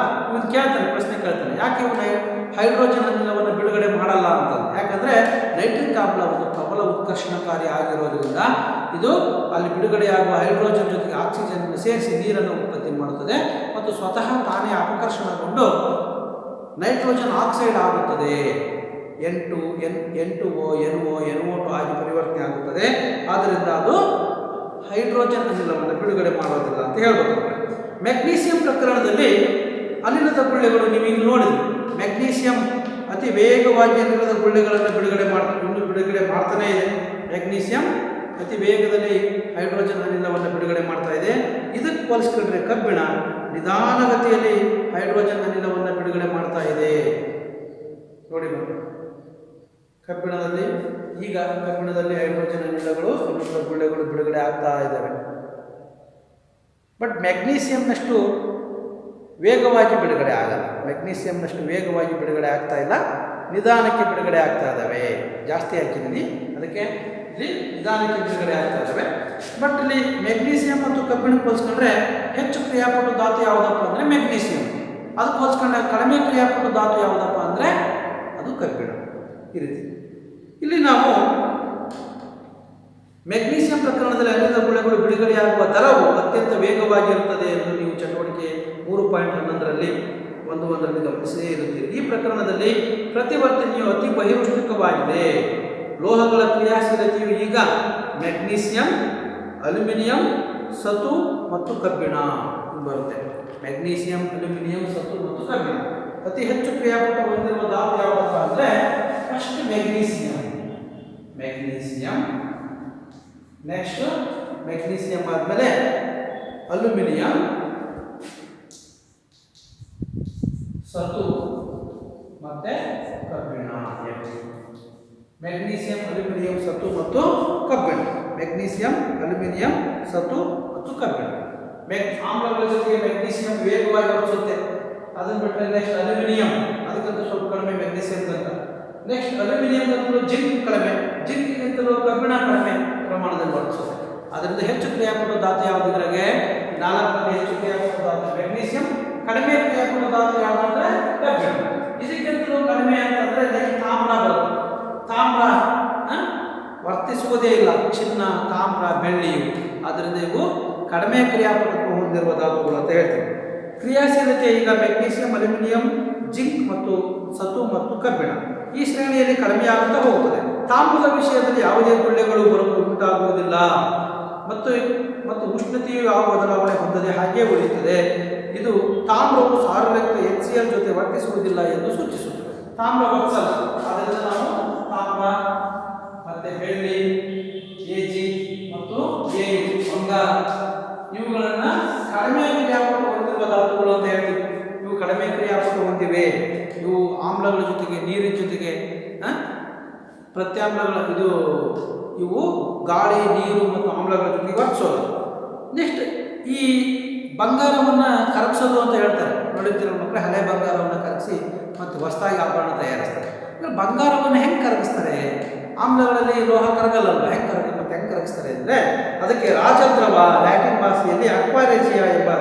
ಇವನು ಪ್ರಶ್ನೆ ಕೇಳ್ತಾನೆ, ಯಾಕೆ ಇವು ಹೈಡ್ರೋಜನ್ ಅನಿಲವನ್ನು ಬಿಡುಗಡೆ ಮಾಡಲ್ಲ ಅಂತ. ಯಾಕಂದರೆ ನೈಟ್ರಿಕ್ ಆಮ್ಲ ಒಂದು ಪ್ರಬಲ ಉತ್ಕರ್ಷಣಕಾರಿ ಆಗಿರೋದ್ರಿಂದ ಇದು ಅಲ್ಲಿ ಬಿಡುಗಡೆಯಾಗುವ ಹೈಡ್ರೋಜನ್ ಜೊತೆಗೆ ಆಕ್ಸಿಜನ್ ಸೇರಿಸಿ ನೀರನ್ನು ಉತ್ಪತ್ತಿ ಮಾಡುತ್ತದೆ ಮತ್ತು ಸ್ವತಃ ತಾನೇ ಅಪಕರ್ಷಣಗೊಂಡು ನೈಟ್ರೋಜನ್ ಆಕ್ಸೈಡ್ ಆಗುತ್ತದೆ. N2O, NO2 ಆಗಿ ಪರಿವರ್ತನೆ ಆಗುತ್ತದೆ. ಆದ್ದರಿಂದ ಅದು ಹೈಡ್ರೋಜನ್ ಅನಿಲವನ್ನು ಬಿಡುಗಡೆ ಮಾಡೋದಿಲ್ಲ ಅಂತ ಹೇಳ್ಬೋದು. ಮೆಗ್ನೀಸಿಯಂ ಪ್ರಕರಣದಲ್ಲಿ ಅನಿಲದ ಗುಳ್ಳೆಗಳು ನೀವೀಗ ನೋಡಿದ್ರಿ. ಮೆಗ್ನೀಸಿಯಂ ಅತಿ ವೇಗವಾಗಿ ಅನಿಲದ ಗುಳ್ಳೆಗಳನ್ನು ಬಿಡುಗಡೆ ಮಾಡ್ತಾನೇ ಇದೆ. ಮೆಗ್ನೀಸಿಯಂ ಅತಿ ವೇಗದಲ್ಲಿ ಹೈಡ್ರೋಜನ್ ಅನಿಲವನ್ನು ಬಿಡುಗಡೆ ಮಾಡ್ತಾ ಇದೆ. ಇದಕ್ಕೆ ಹೋಲಿಸ್ಕೊಂಡ್ರೆ ಕಬ್ಬಿಣ ನಿಧಾನಗತಿಯಲ್ಲಿ ಹೈಡ್ರೋಜನ್ ಅನಿಲವನ್ನು ಬಿಡುಗಡೆ ಮಾಡ್ತಾ ಇದೆ. ನೋಡಿ ಕಬ್ಬಿಣದಲ್ಲಿ ಹೈಡ್ರೋಜನ್ ಅನಿಲಗಳು, ಅನಿಲದ ಗುಳ್ಳೆಗಳು ಬಿಡುಗಡೆ ಆಗ್ತಾ ಇದ್ದಾವೆ. ಬಟ್ ಮೆಗ್ನೀಸಿಯಂನಷ್ಟು ವೇಗವಾಗಿ ಬಿಡುಗಡೆ ಆಗಲ್ಲ. ಮೆಗ್ನೀಸಿಯಂನಷ್ಟು ವೇಗವಾಗಿ ಬಿಡುಗಡೆ ಆಗ್ತಾ ಇಲ್ಲ, ನಿಧಾನಕ್ಕೆ ಬಿಡುಗಡೆ ಆಗ್ತಾ ಇದ್ದಾವೆ. ಜಾಸ್ತಿ ಹಾಕಿದ್ದೀನಿ ಅದಕ್ಕೆ ಇಲ್ಲಿ ನಿಧಾನಕ್ಕೆ ಬಿಡುಗಡೆ ಆಗ್ತಾ ಇದ್ದಾವೆ. ಬಟ್ ಇಲ್ಲಿ ಮೆಗ್ನೀಸಿಯಂ ಮತ್ತು ಕಬ್ಬಿಣಕ್ಕೆ ಹೋಲಿಸ್ಕೊಂಡ್ರೆ ಹೆಚ್ಚು ಕ್ರಿಯಾಪಟು ಧಾತು ಯಾವುದಪ್ಪ ಅಂದರೆ ಮೆಗ್ನೀಸಿಯಂ. ಅದಕ್ಕೆ ಹೋಲಿಸ್ಕೊಂಡ್ರೆ ಕಡಿಮೆ ಕ್ರಿಯಾಪಟು ಧಾತು ಯಾವುದಪ್ಪ ಅಂದರೆ ಅದು ಕಬ್ಬಿಣ. ಈ ರೀತಿ ಇಲ್ಲಿ ನಾವು ಮೆಗ್ನೀಸಿಯಂ ಪ್ರಕರಣದಲ್ಲಿ ಅನಿಲದ ಗುಳ್ಳೆಗಳು ಬಿಡುಗಡೆಯಾಗುವ ದರವು ಅತ್ಯಂತ ವೇಗವಾಗಿರುತ್ತದೆ ಎಂದು ನೀವು ಚಟುವಟಿಕೆ 3.11ರಲ್ಲಿ ಗಮನಿಸೇ ಇರುತ್ತೀರಿ. ಈ ಪ್ರಕರಣದಲ್ಲಿ ಪ್ರತಿವರ್ತನೆಯು ಅತಿ ಬಹಿರುಷ್ಟಿಕವಾಗಿದೆ. ಲೋಹಗಳ ಕ್ರಿಯಾಶೀಲತೆಯು ಈಗ ಮೆಗ್ನೀಸಿಯಂ, ಅಲ್ಯೂಮಿನಿಯಂ, ಸತು ಮತ್ತು ಕಬ್ಬಿಣ ಬರುತ್ತೆ. ಮೆಗ್ನೀಸಿಯಂ, ಅಲ್ಯೂಮಿನಿಯಂ, ಸತು ಮತ್ತು ಕಬ್ಬಿಣ. ಅತಿ ಹೆಚ್ಚು ಕ್ರಿಯಾಪಟ ಹೊಂದಿರುವ ಧಾತು ಯಾವುದಪ್ಪ ಅಂದರೆ ಫಸ್ಟ್ ಮೆಗ್ನೀಸಿಯಂ. ನೆಕ್ಸ್ಟ್ ಮೆಗ್ನೀಸಿಯಂ ಆದಮೇಲೆ ಅಲ್ಯೂಮಿನಿಯಂ, ಸತು ಮತ್ತೆ ಕಬ್ಬಿಣ. ಮೆಗ್ನೀಸಿಯಂ, ಅಲ್ಯೂಮಿನಿಯಂ, ಸತು ಮತ್ತು ಕಬ್ಬಿಣ. ಮೆಗ್ನೀಸಿಯಂ, ಅಲ್ಯೂಮಿನಿಯಂ, ಸತು ಮತ್ತು ಕಬ್ಬಿಣ. ಆಮ್ಲಗಳ ಜೊತೆಗೆ ಮೆಗ್ನೀಸಿಯಂ ವೇಗವಾಗಿ ವರ್ತಿಸುತ್ತೆ. ಅದನ್ನು ಬಿಟ್ಟರೆ ನೆಕ್ಸ್ಟ್ ಅಲ್ಯೂಮಿನಿಯಂ, ಅದಕ್ಕಿಂತ ಸ್ವಲ್ಪ ಕಡಿಮೆ ಮೆಗ್ನೀಸಿಯಂ ಅಂತ. ನೆಕ್ಸ್ಟ್ ಅಲ್ಯೂಮಿನಿಯಂಗಿಂತಲೂ ಜಿಂಕ್ ಕಡಿಮೆ, ಜಿಂಕ್ಗಿಂತಲೂ ಕಬ್ಬಿಣ ಕಡಿಮೆ ಪ್ರಮಾಣದಲ್ಲಿ ವರ್ತಿಸುತ್ತೆ. ಅದರಿಂದ ಹೆಚ್ಚು ಕ್ರಿಯಾಪಟ ಧಾತು ಯಾವುದಿದ್ರಾಗೆ 4ರಲ್ಲಿ ಹೆಚ್ಚು ಕ್ರಿಯಾಪಟ ಧಾತು ಮೆಗ್ನೀಸಿಯಂ, ಕಡಿಮೆ ಕ್ರಿಯಾಪಟ ಧಾತು ಯಾವುದಂದ್ರೆ ಕಬ್ಬಿಣ. ಇದಕ್ಕಿಂತಲೂ ಕಡಿಮೆ ಅಂತಂದ್ರೆ ನೆಕ್ಸ್ಟ್ ತಾಮ್ರ ಬರುತ್ತೆ. ತಾಮ್ರ ವರ್ತಿಸುವುದೇ ಇಲ್ಲ, ಚಿನ್ನ, ತಾಮ್ರ, ಬೆಳ್ಳಿಯು. ಆದ್ದರಿಂದ ಇವು ಕಡಿಮೆ ಕ್ರಿಯಾಪಟತ್ವ ಹೊಂದಿರುವ ಧಾತುಗಳು ಅಂತ ಹೇಳ್ತೀವಿ. ಕ್ರಿಯಾಶೀಲತೆ ಈಗ ಮೆಗ್ನೀಸಿಯಂ, ಅಲ್ಯೂಮಿನಿಯಂ, ಜಿಂಕ್ ಮತ್ತು ಸತು ಮತ್ತು ಕಬ್ಬಿಣ ಈ ಶ್ರೇಣಿಯಲ್ಲಿ ಕಡಿಮೆಯಾಗುತ್ತಾ ಹೋಗುತ್ತದೆ. ತಾಮ್ರದ ವಿಷಯದಲ್ಲಿ ಯಾವುದೇ ಗುಳ್ಳೆಗಳು ಉಂಟಾಗುವುದಿಲ್ಲ ಮತ್ತು ಉಷ್ಣತೆಯು ಯಾವ ಬದಲಾವಣೆ ಹೊಂದದೆ ಹಾಗೆ ಉಳಿಯುತ್ತದೆ. ಇದು ತಾಮ್ರವು ಸಾರರಕ್ತ HCl ಜೊತೆ ವರ್ತಿಸುವುದಿಲ್ಲ ಎಂದು ಸೂಚಿಸುತ್ತದೆ. ತಾಮ್ರ ವರ್ತಿಸಲ್ಲ. ಆದ್ದರಿಂದ ನಾವು ತಾಮ್ರ ಮತ್ತೆ ಬೆಳ್ಳಿ, Ag ಮತ್ತು Au, ಬಂಗಾರ ಇವುಗಳನ್ನ ಕಡಿಮೆ ಕ್ರಿಯಾಪಟ ಹೊಂದಿರುವ ಧಾತುಗಳು ಅಂತ ಹೇಳ್ತೀವಿ. ಇವು ಕಡಿಮೆ ಕ್ರಿಯಾಪಟ ಹೊಂದಿವೆ. ಇವು ಆಮ್ಲಗಳ ಜೊತೆಗೆ, ನೀರಿನ ಜೊತೆಗೆ ಪ್ರತ್ಯಾಮ್ಲಗಳ ಇವು ಗಾಳಿ, ನೀರು ಮತ್ತು ಆಮ್ಲಗಳ ಜೊತೆಗೆ ವರ್ತಿಸೋದು. ನೆಕ್ಸ್ಟ್ ಈ ಬಂಗಾರವನ್ನು ಕರಗಿಸೋದು ಅಂತ ಹೇಳ್ತಾರೆ. ನೋಡಿರ್ತೀರ ಮಕ್ಕಳೇ, ಹಳೆ ಬಂಗಾರವನ್ನು ಕರಗಿಸಿ ಮತ್ತು ಹೊಸದಾಗಿ ಆಭರಣ ತಯಾರಿಸ್ತಾರೆ. ಬಂಗಾರವನ್ನು ಹೆಂಗೆ ಕರಗಿಸ್ತಾರೆ? ಆಮ್ಲಗಳಲ್ಲಿ ಲೋಹ ಕರಗಲ್ಲಲ್ವ, ಹೆಂಗೆ ಕರಗಿಸ್ತಾರೆ ಅಂದರೆ ಅದಕ್ಕೆ ರಾಜದ್ರವ, ಲ್ಯಾಟಿನ್ ಭಾಷೆಯಲ್ಲಿ ಅಕ್ವಾರೇಜಿಯಾ ಎಂಬ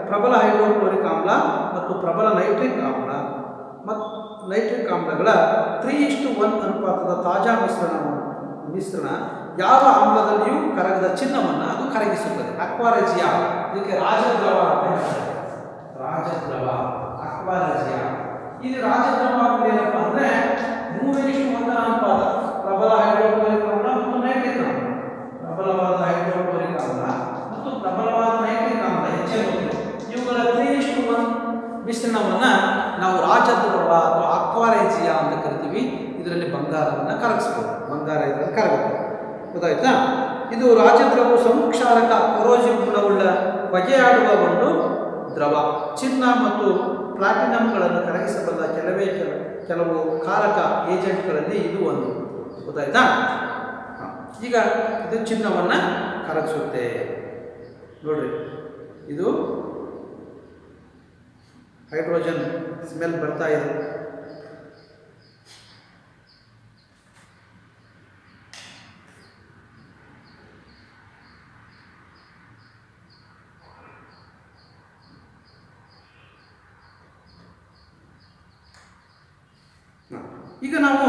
ಪ್ರಬಲ ಹೈಡ್ರೋಕ್ಲೋರಿಕ್ ಆಮ್ಲ ಮತ್ತು ಪ್ರಬಲ ನೈಟ್ರಿಕ್ ಆಮ್ಲಗಳ 3:1 ಅನುಪಾತದ ತಾಜಾ ಮಿಶ್ರಣ ಯಾವ ಆಮ್ಲದಲ್ಲಿಯೂ ಕರಗದ ಚಿನ್ನವನ್ನು ಅದು ಕರಗಿಸುತ್ತದೆ. ಅಕ್ವಾರೇಜಿಯಾ, ಇದಕ್ಕೆ ರಾಜದ್ರವ ಅಂತ ಹೇಳ್ತಾರೆ. ರಾಜದ್ರವ, ಅಕ್ವಾರೇಜಿಯಾ. ಇದು ರಾಜದ್ರವ ಅಂದ್ರೆ ಏನಪ್ಪ ಅಂದರೆ 3:1 ಅನುಪಾತ ಪ್ರಬಲ ಹೈಡ್ರೋಕ್ಲೋರಿಕ್ ಆಮ್ಲ ಮತ್ತು ನೈಟ್ರಿಕ್ ಆಮ್ಲ. ಪ್ರಬಲವಾದ ಹೈಡ್ರೋಕ್ಲೋರಿಕ್ ಆಮ್ಲ ಮತ್ತು ಪ್ರಬಲವಾದ ನೈಟ್ರಿಕ್ ಆಮ್ಲ ಇವುಗಳ 3:1 ಮಿಶ್ರಣವನ್ನು ನಾವು ರಾಜದ್ರವ ಅಥವಾ ಅಕ್ವಾರೇಜಿಯಾ ಅಂತ ಕರಿತೀವಿ. ಇದರಲ್ಲಿ ಬಂಗಾರವನ್ನು ಕರಗಿಸ್ಬೋದು. ಬಂಗಾರ ಇದರಲ್ಲಿ ಕರಗುತ್ತೆ. ಗೊತ್ತಾಯ್ತಾ? ಇದು ರಾಜದ್ರವವು ಸಂಕ್ಷಾರಕ, ಕೊರೋಸಿವ್ ಗುಣವುಳ್ಳ, ಬಗೆಯಾಡುವ ಒಂದು ದ್ರವ. ಚಿನ್ನ ಮತ್ತು ಪ್ಲಾಟಿನಂಗಳನ್ನು ಕರಗಿಸಬಲ್ಲ ಕೆಲವು ಕಾರಕ ಏಜೆಂಟ್ಗಳಲ್ಲಿ ಇದು ಒಂದು. ಗೊತ್ತಾಯ್ತಾ? ಈಗ ಇದು ಚಿನ್ನವನ್ನು ಕರಗಿಸುತ್ತೆ. ನೋಡ್ರಿ, ಇದು ಹೈಡ್ರೋಜನ್ ಸ್ಮೆಲ್ ಬರ್ತಾ ಇದೆ. ಈಗ ನಾವು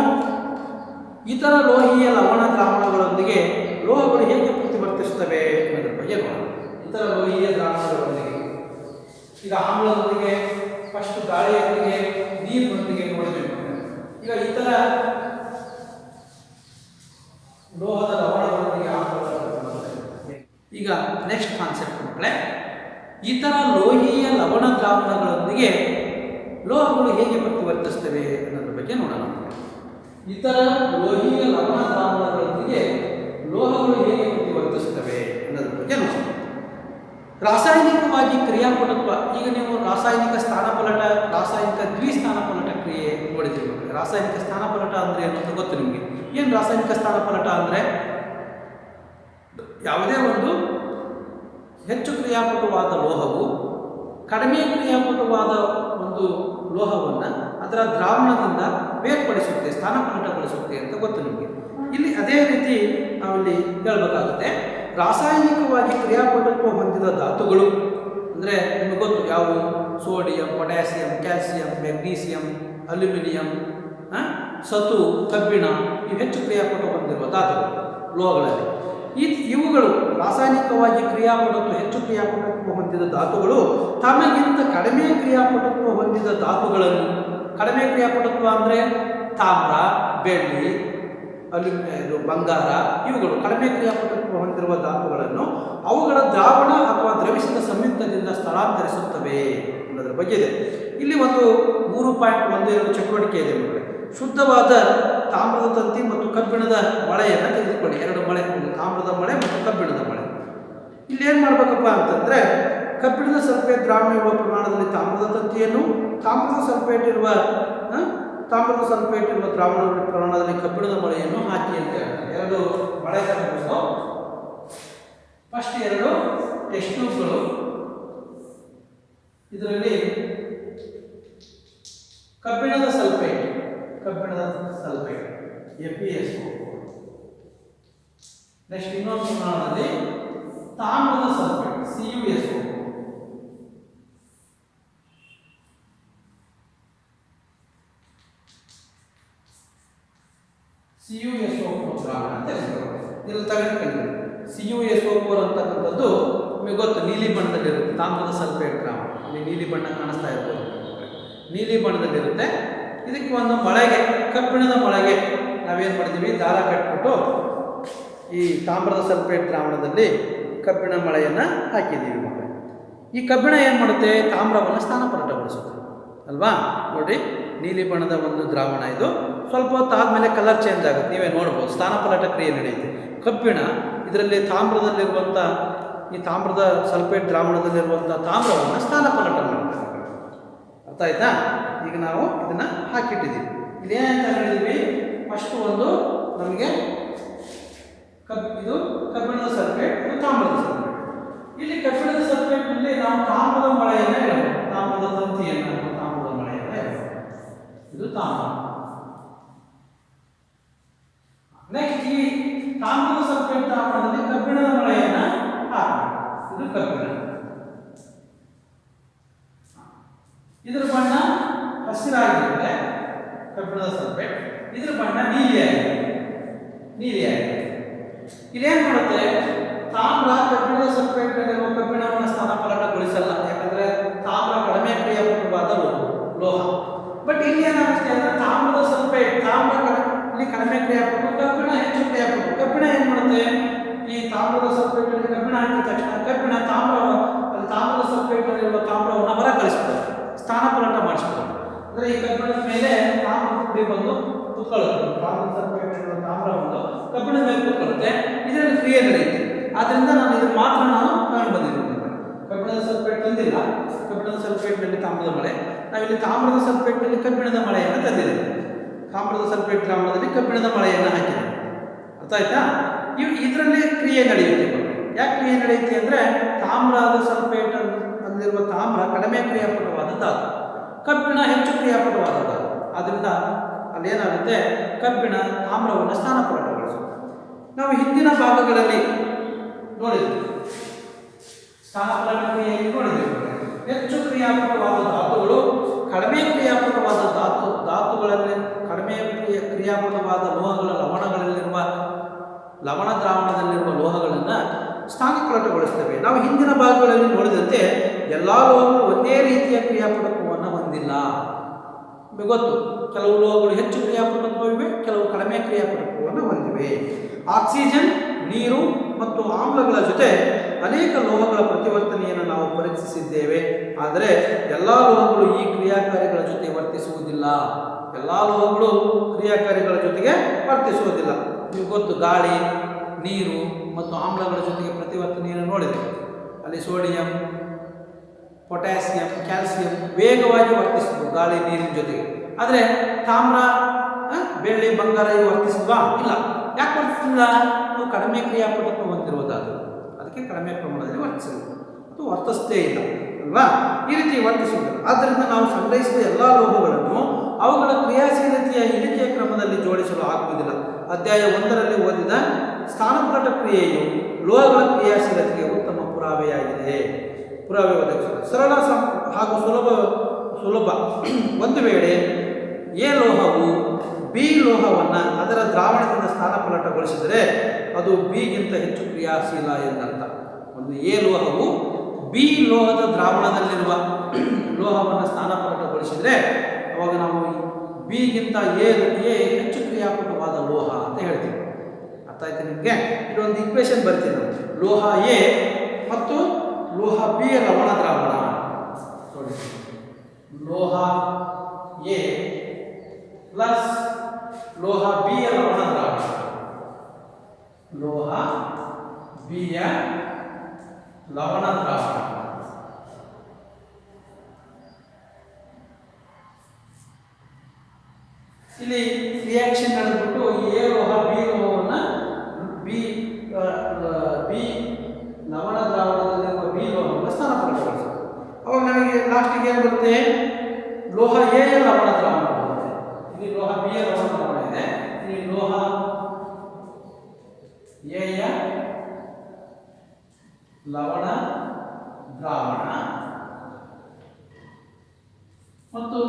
ಇತರ ಲೋಹೀಯ ಲವಣ ದ್ರಾವಣಗಳೊಂದಿಗೆ ಲೋಹಗಳು ಹೇಗೆ ಪ್ರತಿವರ್ತಿಸುತ್ತವೆ ಅನ್ನೋದ್ರ ಬಗ್ಗೆ ನೋಡೋಣ. ಇತರ ಲೋಹೀಯ ದ್ರಾವಣಗಳೊಂದಿಗೆ ಈಗ ಆಮ್ಲದೊಂದಿಗೆ, ಫಸ್ಟ್ ಗಾಳಿಯೊಂದಿಗೆ, ನೀರಿನೊಂದಿಗೆ ನೋಡಬೇಕು. ಈಗ ಇತರ ಲೋಹದ ಲವಣಗಳೊಂದಿಗೆ ಈಗ ನೆಕ್ಸ್ಟ್ ಕಾನ್ಸೆಪ್ಟ್ ಮಕ್ಕಳೇ, ಇತರ ಲೋಹೀಯ ಲವಣ ದ್ರಾವಣಗಳೊಂದಿಗೆ ಲೋಹಗಳು ಹೇಗೆ ಪ್ರತಿವರ್ತಿಸ್ತವೆ ಅನ್ನೋದ್ರ ಬಗ್ಗೆ ನೋಡೋಣ. ಇತರ ಲೋಹೀಯ ಲವಣ ದ್ರಾವಣಗಳೊಂದಿಗೆ ಲೋಹಗಳು ಹೇಗೆ ಪ್ರತಿವರ್ತಿಸ್ತವೆ ಅನ್ನೋದ್ರ ಬಗ್ಗೆ ನೋಡೋಣ. ರಾಸಾಯನಿಕವಾಗಿ ಕ್ರಿಯಾಪಟತ್ವ. ಈಗ ನೀವು ರಾಸಾಯನಿಕ ಸ್ಥಾನಪಲಟ, ರಾಸಾಯನಿಕ ದ್ವಿಸ್ಥಾನಪಲಟ ಕ್ರಿಯೆ ನೋಡಿದ್ದೀವಿ. ರಾಸಾಯನಿಕ ಸ್ಥಾನಪಲಟ ಅಂದರೆ ಏನು ಅಂತ ಗೊತ್ತು ನಿಮಗೆ. ಏನು ರಾಸಾಯನಿಕ ಸ್ಥಾನಪಲಟ ಅಂದರೆ ಯಾವುದೇ ಒಂದು ಹೆಚ್ಚು ಕ್ರಿಯಾಪಟುವಾದ ಲೋಹವು ಕಡಿಮೆ ಕ್ರಿಯಾಪಟುವಾದ ಒಂದು ಲೋಹವನ್ನು ಅದರ ದ್ರಾವಣದಿಂದ ಬೇರ್ಪಡಿಸುತ್ತೆ, ಸ್ಥಾನಪಲಟಗೊಳಿಸುತ್ತೆ ಅಂತ ಗೊತ್ತು ನಿಮಗೆ. ಇಲ್ಲಿ ಅದೇ ರೀತಿ ನಾವಿಲ್ಲಿ ಹೇಳಬೇಕಾಗುತ್ತೆ. ರಾಸಾಯನಿಕವಾಗಿ ಕ್ರಿಯಾಪಟತ್ವ ಹೊಂದಿದ ಧಾತುಗಳು ಅಂದರೆ ನಿಮಗೆ ಗೊತ್ತು ಯಾವುವು? Sodium, potassium, calcium, magnesium, aluminium, ಸತು, ಕಬ್ಬಿಣ ಇವು ಹೆಚ್ಚು ಕ್ರಿಯಾಪಟ ಹೊಂದಿರುವ ಧಾತುಗಳು ಲೋಹಗಳಲ್ಲಿ. ಇವುಗಳು ರಾಸಾಯನಿಕವಾಗಿ ಹೆಚ್ಚು ಕ್ರಿಯಾಪಟತ್ವ ಹೊಂದಿದ ಧಾತುಗಳು ತಮಗಿಂತ ಕಡಿಮೆ ಕ್ರಿಯಾಪಟತ್ವ ಹೊಂದಿದ ಧಾತುಗಳನ್ನು, ಕಡಿಮೆ ಕ್ರಿಯಾಪಟತ್ವ ಅಂದರೆ ತಾಮ್ರ, ಬೆಳ್ಳಿ, ಬಂಗಾರ ಇವುಗಳು ಕಡಿಮೆ ಕ್ರಿಯಾಪಟತ್ವ ಹೊಂದಿರುವ ಧಾತುಗಳನ್ನು ಅವುಗಳ ದ್ರಾವಣ ಅಥವಾ ದ್ರವಿಸಿದ ಸಂಯುಕ್ತದಿಂದ ಸ್ಥಳಾಂತರಿಸುತ್ತವೆ ಅನ್ನೋದ್ರ ಬಗ್ಗೆ ಇದೆ. ಇಲ್ಲಿ ಒಂದು 3.12 ಚಟುವಟಿಕೆ ಇದೆ ಮಕ್ಕಳೇ. ಶುದ್ಧವಾದ ತಾಮ್ರದ ತಂತಿ ಮತ್ತು ಕಬ್ಬಿಣದ ಮಳೆಯನ್ನು ತೆಗೆದುಕೊಳ್ಳಿ. 2 ಮಳೆ, ಒಂದು ತಾಮ್ರದ ಮಳೆ ಮತ್ತು ಕಬ್ಬಿಣದ ಮಳೆ. ಇಲ್ಲಿ ಏನು ಮಾಡಬೇಕಪ್ಪ ಅಂತಂದರೆ, ಕಬ್ಬಿಣದ ಸಲ್ಫೇಟ್ ದ್ರಾವಣ ಇರುವ ಪ್ರಮಾಣದಲ್ಲಿ ತಾಮ್ರದ ತಂತಿಯನ್ನು, ತಾಮ್ರದ ಸಲ್ಫೇಟ್ ಇರುವ ದ್ರಾವಣ ಪ್ರಮಾಣದಲ್ಲಿ ಕಬ್ಬಿಣದ ಮಳೆಯನ್ನು ಹಾಕಿ ಅಂತ ಹೇಳ್ತಾರೆ. 2 ಮಳೆ ತರಬೇಕು. ಫಸ್ಟ್ 2 ಟೆಸ್ಟ್ ಟ್ಯೂಬ್ಗಳು ಇದರಲ್ಲಿ ಕಬ್ಬಿಣದ ಸಲ್ಫೇಟ್ FeSO. ನೆಕ್ಸ್ಟ್ ಇನ್ನೊಂದು ಪ್ರಮಾಣದಲ್ಲಿ ತಾಮ್ರದ ಸಲ್ಫೇಟ್ CuSO. CuSO4 ದ್ರಾವಣ ಅಂತ ಹೇಳ್ತಾರೆ. ಇಲ್ಲಿ ತೆಗೆದುಕೊಳ್ಳಿ. CuSO4 ಅಂತಕ್ಕಂಥದ್ದು ನಿಮಗೆ ಗೊತ್ತು, ನೀಲಿ ಬಣ್ಣದಲ್ಲಿರುತ್ತೆ. ತಾಮ್ರದ ಸಲ್ಫೇಟ್ ದ್ರಾವಣ ಅಲ್ಲಿ ನೀಲಿ ಬಣ್ಣ ಕಾಣಿಸ್ತಾ ಇರ್ಬೋದು, ನೀಲಿ ಬಣ್ಣದಲ್ಲಿರುತ್ತೆ. ಇದಕ್ಕೆ ಒಂದು ಮೊಳೆಗೆ, ಕಬ್ಬಿಣದ ಮೊಳೆಗೆ ನಾವೇನು ಮಾಡಿದ್ದೀವಿ, ದಾರ ಕಟ್ಬಿಟ್ಟು ಈ ತಾಮ್ರದ ಸಲ್ಫೇಟ್ ದ್ರಾವಣದಲ್ಲಿ ಕಬ್ಬಿಣ ಮೊಳೆಯನ್ನು ಹಾಕಿದ್ದೀವಿ ಮಕ್ಕಳೇ. ಈ ಕಬ್ಬಿಣ ಏನು ಮಾಡುತ್ತೆ, ತಾಮ್ರವನ್ನು ಸ್ಥಾನಪಲ್ಲಟಗೊಳಿಸುತ್ತೆ ಅಲ್ವಾ. ನೋಡಿ, ನೀಲಿ ಬಣ್ಣದ ಒಂದು ದ್ರಾವಣ ಇದು. ಸ್ವಲ್ಪ ಹೊತ್ತು ಆದಮೇಲೆ ಕಲರ್ ಚೇಂಜ್ ಆಗುತ್ತೆ, ನೀವೇ ನೋಡ್ಬೋದು. ಸ್ಥಾನಪಲ್ಲಟ ಕ್ರಿಯೆ ನಡೆಯುತ್ತೆ. ಕಬ್ಬಿಣ ಇದರಲ್ಲಿ ತಾಮ್ರದಲ್ಲಿರುವಂಥ, ಈ ತಾಮ್ರದ ಸಲ್ಫೇಟ್ ದ್ರಾವಣದಲ್ಲಿರುವಂಥ ತಾಮ್ರವನ್ನು ಸ್ಥಾನಪಲ್ಲಟ ಮಾಡ್ತಾರೆ. ಅರ್ಥ ಆಯ್ತಾ? ಈಗ ನಾವು ಇದನ್ನು ಹಾಕಿಟ್ಟಿದ್ದೀವಿ. ಇದೇನಂತ ಹೇಳಿದ್ವಿ, ಫಸ್ಟು ಒಂದು ನಮಗೆ ಇದು ಕಬ್ಬಿಣದ ಸಲ್ಫೇಟ್, ಇದು ತಾಮ್ರದ ಸಲ್ಫೇಟ್. ಇಲ್ಲಿ ಕಬ್ಬಿಣದ ಸಲ್ಫೇಟ್ನಲ್ಲಿ ನಾವು ತಾಮ್ರದ ಮಳೆಯನ್ನು ಹೇಳಬಹುದು, ತಾಮ್ರದ ತಂತಿಯನ್ನು, ತಾಮ್ರದ ಮಳೆಯನ್ನು ಹೇಳಬಹುದು. ಇದು ತಾಮ್ರ. ನೆಕ್ಸ್ಟ್ ಈ ತಾಮ್ರದ ಸಲ್ಫೇಟ್ ದ್ರಾವಣದಲ್ಲಿ ಕಬ್ಬಿಣದ ಮಳೆಯನ್ನು ಹಾಕಬೇಕು. ಇದು ಕಬ್ಬಿಣ. ಇದರ ಬಣ್ಣ ಹಸಿರಾಗಿರುತ್ತೆ ಕಬ್ಬಿಣದ ಸಲ್ಫೇಟ್, ಇದರ ಬಣ್ಣ ನೀಲಿಯಾಗಿದೆ. ಇದೇನು ಮಾಡುತ್ತೆ, ತಾಮ್ರ ಕಬ್ಬಿಣದ ಸಲ್ಫೇಟ್ನಲ್ಲಿರುವ ಕಬ್ಬಿಣವನ್ನು ಸ್ಥಾನಪಲ್ಲಟಗೊಳಿಸಲ್ಲ, ಯಾಕಂದ್ರೆ ತಾಮ್ರ ಕಡಿಮೆ ಕ್ರಿಯಾಪಟವಾದ ಲೋಹ. ಬಟ್ ಇಲ್ಲಿ ಏನಾಗುತ್ತೆ ಅಂದ್ರೆ ತಾಮ್ರದ ಸಲ್ಫೇಟ್, ಇಲ್ಲಿ ಕಡಿಮೆ ಕ್ರಿಯಾಪಟ, ಕಬ್ಬಿಣ ಹೆಚ್ಚು ಕ್ರಿಯಾಪಟ. ಕಬ್ಬಿಣ ಏನು ಮಾಡುತ್ತೆ, ಈ ತಾಮ್ರದ ಸಲ್ಫೇಟ್ನಲ್ಲಿ ಕಬ್ಬಿಣ ಹಾಕಿದ ತಕ್ಷಣ ಕಬ್ಬಿಣ ತಾಮ್ರದ ಸಲ್ಫೇಟ್ನಲ್ಲಿರುವ ತಾಮ್ರವನ್ನು ಹೊರ ಕಳಿಸ್ತಾರೆ, ಸ್ಥಾನಪಲ್ಲಟ ಮಾಡಿಸ್ತಾರೆ. ಅಂದರೆ ಈ ಕಬ್ಬಿಣದ ಮೇಲೆ ತಾಮ್ರದ ಪುಡಿ ಬಂದು ಕುತ್ಕೊಳ್ಳುತ್ತೆ, ತಾಮ್ರದ ಸಲ್ಫೇಟ್ನಲ್ಲಿರುವ ತಾಮ್ರ ಒಂದು ಕಬ್ಬಿಣದ ಮೇಲೆ ಕುತ್ಕೊಳ್ಳುತ್ತೆ. ಇದರಲ್ಲಿ ಕ್ರಿಯೆ ನಡೆಯುತ್ತೆ. ಆದ್ದರಿಂದ ಇದನ್ನು ಮಾತ್ರ ನಾನು ತಗೊಂಡು ಬಂದಿದ್ದೀನಿ. ಕಬ್ಬಿಣದ ಸಲ್ಫೇಟ್ ತಂದಿಲ್ಲ, ಕಬ್ಬಿಣದ ಸಲ್ಫೇಟ್ನಲ್ಲಿ ತಾಮ್ರದ ಮಳೆ. ನಾವಿಲ್ಲಿ ತಾಮ್ರದ ಸಲ್ಫೇಟ್ನಲ್ಲಿ ಕಬ್ಬಿಣದ ಮಳೆಯನ್ನು ತಂದಿದ್ದೇವೆ. ತಾಮ್ರದ ಸಲ್ಫೇಟ್ ದ್ರಾವಣದಲ್ಲಿ ಕಬ್ಬಿಣದ ಮಳೆಯನ್ನು ಹಾಕಿದೆ. ಅರ್ಥ ಆಯ್ತಾ? ಇದರಲ್ಲಿ ಕ್ರಿಯೆ ನಡೆಯುತ್ತೆ. ಯಾಕೆ ಕ್ರಿಯೆ ನಡೆಯುತ್ತೆ ಅಂದರೆ, ತಾಮ್ರದ ಸಲ್ಫೇಟ್ ಅಲ್ಲಿರುವ ತಾಮ್ರ ಕಡಿಮೆ ಕ್ರಿಯಾಪಟವಾದ ಧಾತು, ಕಬ್ಬಿಣ ಹೆಚ್ಚು ಕ್ರಿಯಾಪಟವಾದ ಧಾತು. ಆದ್ದರಿಂದ ಅಲ್ಲೇನಾಗುತ್ತೆ, ಕಬ್ಬಿಣ ತಾಮ್ರವನ್ನು ಸ್ಥಾನಪಲ್ಲಟಗೊಳಿಸುತ್ತೆ. ನಾವು ಹಿಂದಿನ ಭಾಗಗಳಲ್ಲಿ ನೋಡಿದ್ವಿ, ಸ್ಥಾನಪಲ್ಲಟ ಕ್ರಿಯೆಯಲ್ಲಿ ನೋಡಿದ್ದೇವೆ. ಹೆಚ್ಚು ಕ್ರಿಯಾಪಟವಾದ ಧಾತುಗಳು ಕಡಿಮೆ ಕ್ರಿಯಾಪಟವಾದ ಧಾತುಗಳಲ್ಲಿ ಕಡಿಮೆ ಕ್ರಿಯಾಪಟವಾದ ಲೋಹಗಳ ಲವಣಗಳಲ್ಲಿರುವ ಲವಣ ದ್ರಾವಣದಲ್ಲಿರುವ ಲೋಹಗಳನ್ನು ಸ್ಥಾನಪಲ್ಲಟಗೊಳಿಸ್ತವೆ. ನಾವು ಹಿಂದಿನ ಭಾಗಗಳಲ್ಲಿ ನೋಡಿದಂತೆ ಎಲ್ಲ ಲೋಹಗಳು ಒಂದೇ ರೀತಿಯ ಕ್ರಿಯಾಪಟತ್ವವನ್ನು ಹೊಂದಿಲ್ಲ. ಗೊತ್ತು, ಕೆಲವು ಲೋಹಗಳು ಹೆಚ್ಚು ಕ್ರಿಯಾಪಟತ್ವವಿವೆ, ಕೆಲವು ಕಡಿಮೆ ಕ್ರಿಯಾಪಟತ್ವವನ್ನು ಹೊಂದಿವೆ. ಆಕ್ಸಿಜನ್, ನೀರು ಮತ್ತು ಆಮ್ಲಗಳ ಜೊತೆ ಅನೇಕ ಲೋಹಗಳ ಪ್ರತಿವರ್ತನೆಯನ್ನು ನಾವು ಪರೀಕ್ಷಿಸಿದ್ದೇವೆ. ಆದರೆ ಎಲ್ಲ ಲೋಹಗಳು ಈ ಕ್ರಿಯಾಕಾರಿಗಳ ಜೊತೆ ವರ್ತಿಸುವುದಿಲ್ಲ. ಎಲ್ಲ ಲೋಹಗಳು ಕ್ರಿಯಾಕಾರಿಗಳ ಜೊತೆಗೆ ವರ್ತಿಸುವುದಿಲ್ಲ. ನೀವು ಗೊತ್ತು, ಗಾಳಿ, ನೀರು ಮತ್ತು ಆಮ್ಲಗಳ ಜೊತೆಗೆ ಪ್ರತಿವರ್ತನೆಯನ್ನು ನೋಡಿದೆ. ಅಲ್ಲಿ ಸೋಡಿಯಂ, ಪೊಟ್ಯಾಸಿಯಂ, ಕ್ಯಾಲ್ಸಿಯಂ ವೇಗವಾಗಿ ವರ್ತಿಸಿದ್ವು ಗಾಳಿ ನೀರಿನ ಜೊತೆಗೆ. ಆದರೆ ತಾಮ್ರ, ಬೆಳ್ಳಿ, ಬಂಗಾರ ಇವು ವರ್ತಿಸಿದ್ವಾ? ಇಲ್ಲ. ಯಾಕೆ ವರ್ತಿಸಿಲ್ಲ? ಅದು ಕಡಿಮೆ ಕ್ರಿಯಾಪಟತ್ವ ಹೊಂದಿರುವುದಾದ, ಅದಕ್ಕೆ ಕಡಿಮೆ ಪ್ರಮಾಣದಲ್ಲಿ ವರ್ತಿಸಿಲ್ಲ, ಅದು ವರ್ತಿಸದೇ ಇಲ್ಲ ಅಲ್ವಾ? ಈ ರೀತಿ ವರ್ತಿಸುವುದಿಲ್ಲ. ಆದ್ದರಿಂದ ನಾವು ಸಂಗ್ರಹಿಸಿದ ಎಲ್ಲ ಲೋಹಗಳನ್ನು ಅವುಗಳ ಕ್ರಿಯಾಶೀಲತೆಯ ಇಳಿಕೆಯ ಕ್ರಮದಲ್ಲಿ ಜೋಡಿಸಲು ಆಗುವುದಿಲ್ಲ. ಅಧ್ಯಾಯ 1ರಲ್ಲಿ ಓದಿದ ಸ್ಥಾನಪಲ್ಲಟ ಕ್ರಿಯೆಯು ಲೋಹಗಳ ಕ್ರಿಯಾಶೀಲತೆಗೆ ಉತ್ತಮ ಪುರಾವೆಯಾಗಿದೆ. ಪುರಾವೆ ಒದಗಿಸುತ್ತದೆ. ಸರಳ ಹಾಗೂ ಸುಲಭ. ಒಂದು ವೇಳೆ ಎ ಲೋಹವು ಬಿ ಲೋಹವನ್ನು ಅದರ ದ್ರಾವಣದಿಂದ ಸ್ಥಾನಪಲ್ಲಟಗೊಳಿಸಿದರೆ ಅದು ಬಿಗಿಂತ ಹೆಚ್ಚು ಕ್ರಿಯಾಶೀಲ ಎಂದರ್ಥ. ಒಂದು ಎ ಲೋಹವು ಬಿ ಲೋಹದ ದ್ರಾವಣದಲ್ಲಿರುವ ಲೋಹವನ್ನು ಸ್ಥಾನಪಲ್ಲಟಗೊಳಿಸಿದರೆ ಅವಾಗ ನಾವು ಬಿಗಿಂತ ಎ ಹೆಚ್ಚು ಕ್ರಿಯಾಪಟವಾದ ಲೋಹ ಅಂತ ಹೇಳ್ತೀವಿ. ಅರ್ಥ ಆಯ್ತು ನಿಮಗೆ? ಇದೊಂದು ಇಕ್ವೇಶನ್ ಬರ್ತೀನಿ. ಲೋಹ ಎ ಮತ್ತು ಲೋಹ ಬಿ ಯ ಲವಣ ದ್ರಾವಣ ನೋಡಿ. ಲೋಹ ಎ ಪ್ಲಸ್ ಲೋಹ ಬಿ ಯ ಲವಣ ದ್ರಾವಣ, ಲೋಹ ಬಿ ಯ ಲವಣ ದ್ರಾವಣ. ಇಲ್ಲಿ ರಿಯಾಕ್ಷನ್ ನಡೆದ್ಬಿಟ್ಟು ಎ ಲೋಹ ಬಿ ಲೋಹವನ್ನು ಬಿ ಲವಣ ದ್ರಾವಣದಲ್ಲಿರುವ ಬಿ ಲೋಹವನ್ನು ಸ್ಥಾನಪಲ್ಲಟಗೊಳಿಸುತ್ತೆ. ಅವಾಗ ನಮಗೆ ಲಾಸ್ಟ್ ಏನು ಬರುತ್ತೆ? ಲೋಹ ಎ ಯ ಲವಣ ದ್ರಾವಣ ಬರುತ್ತೆ. ಇಲ್ಲಿ ಲೋಹ ಬಿ ಯ ಲವಣ ದ್ರಾವಣ ಇದೆ, ಇಲ್ಲಿ ಲೋಹ ಎ ಯ ಲವಣ ದ್ರಾವಣ ಮತ್ತು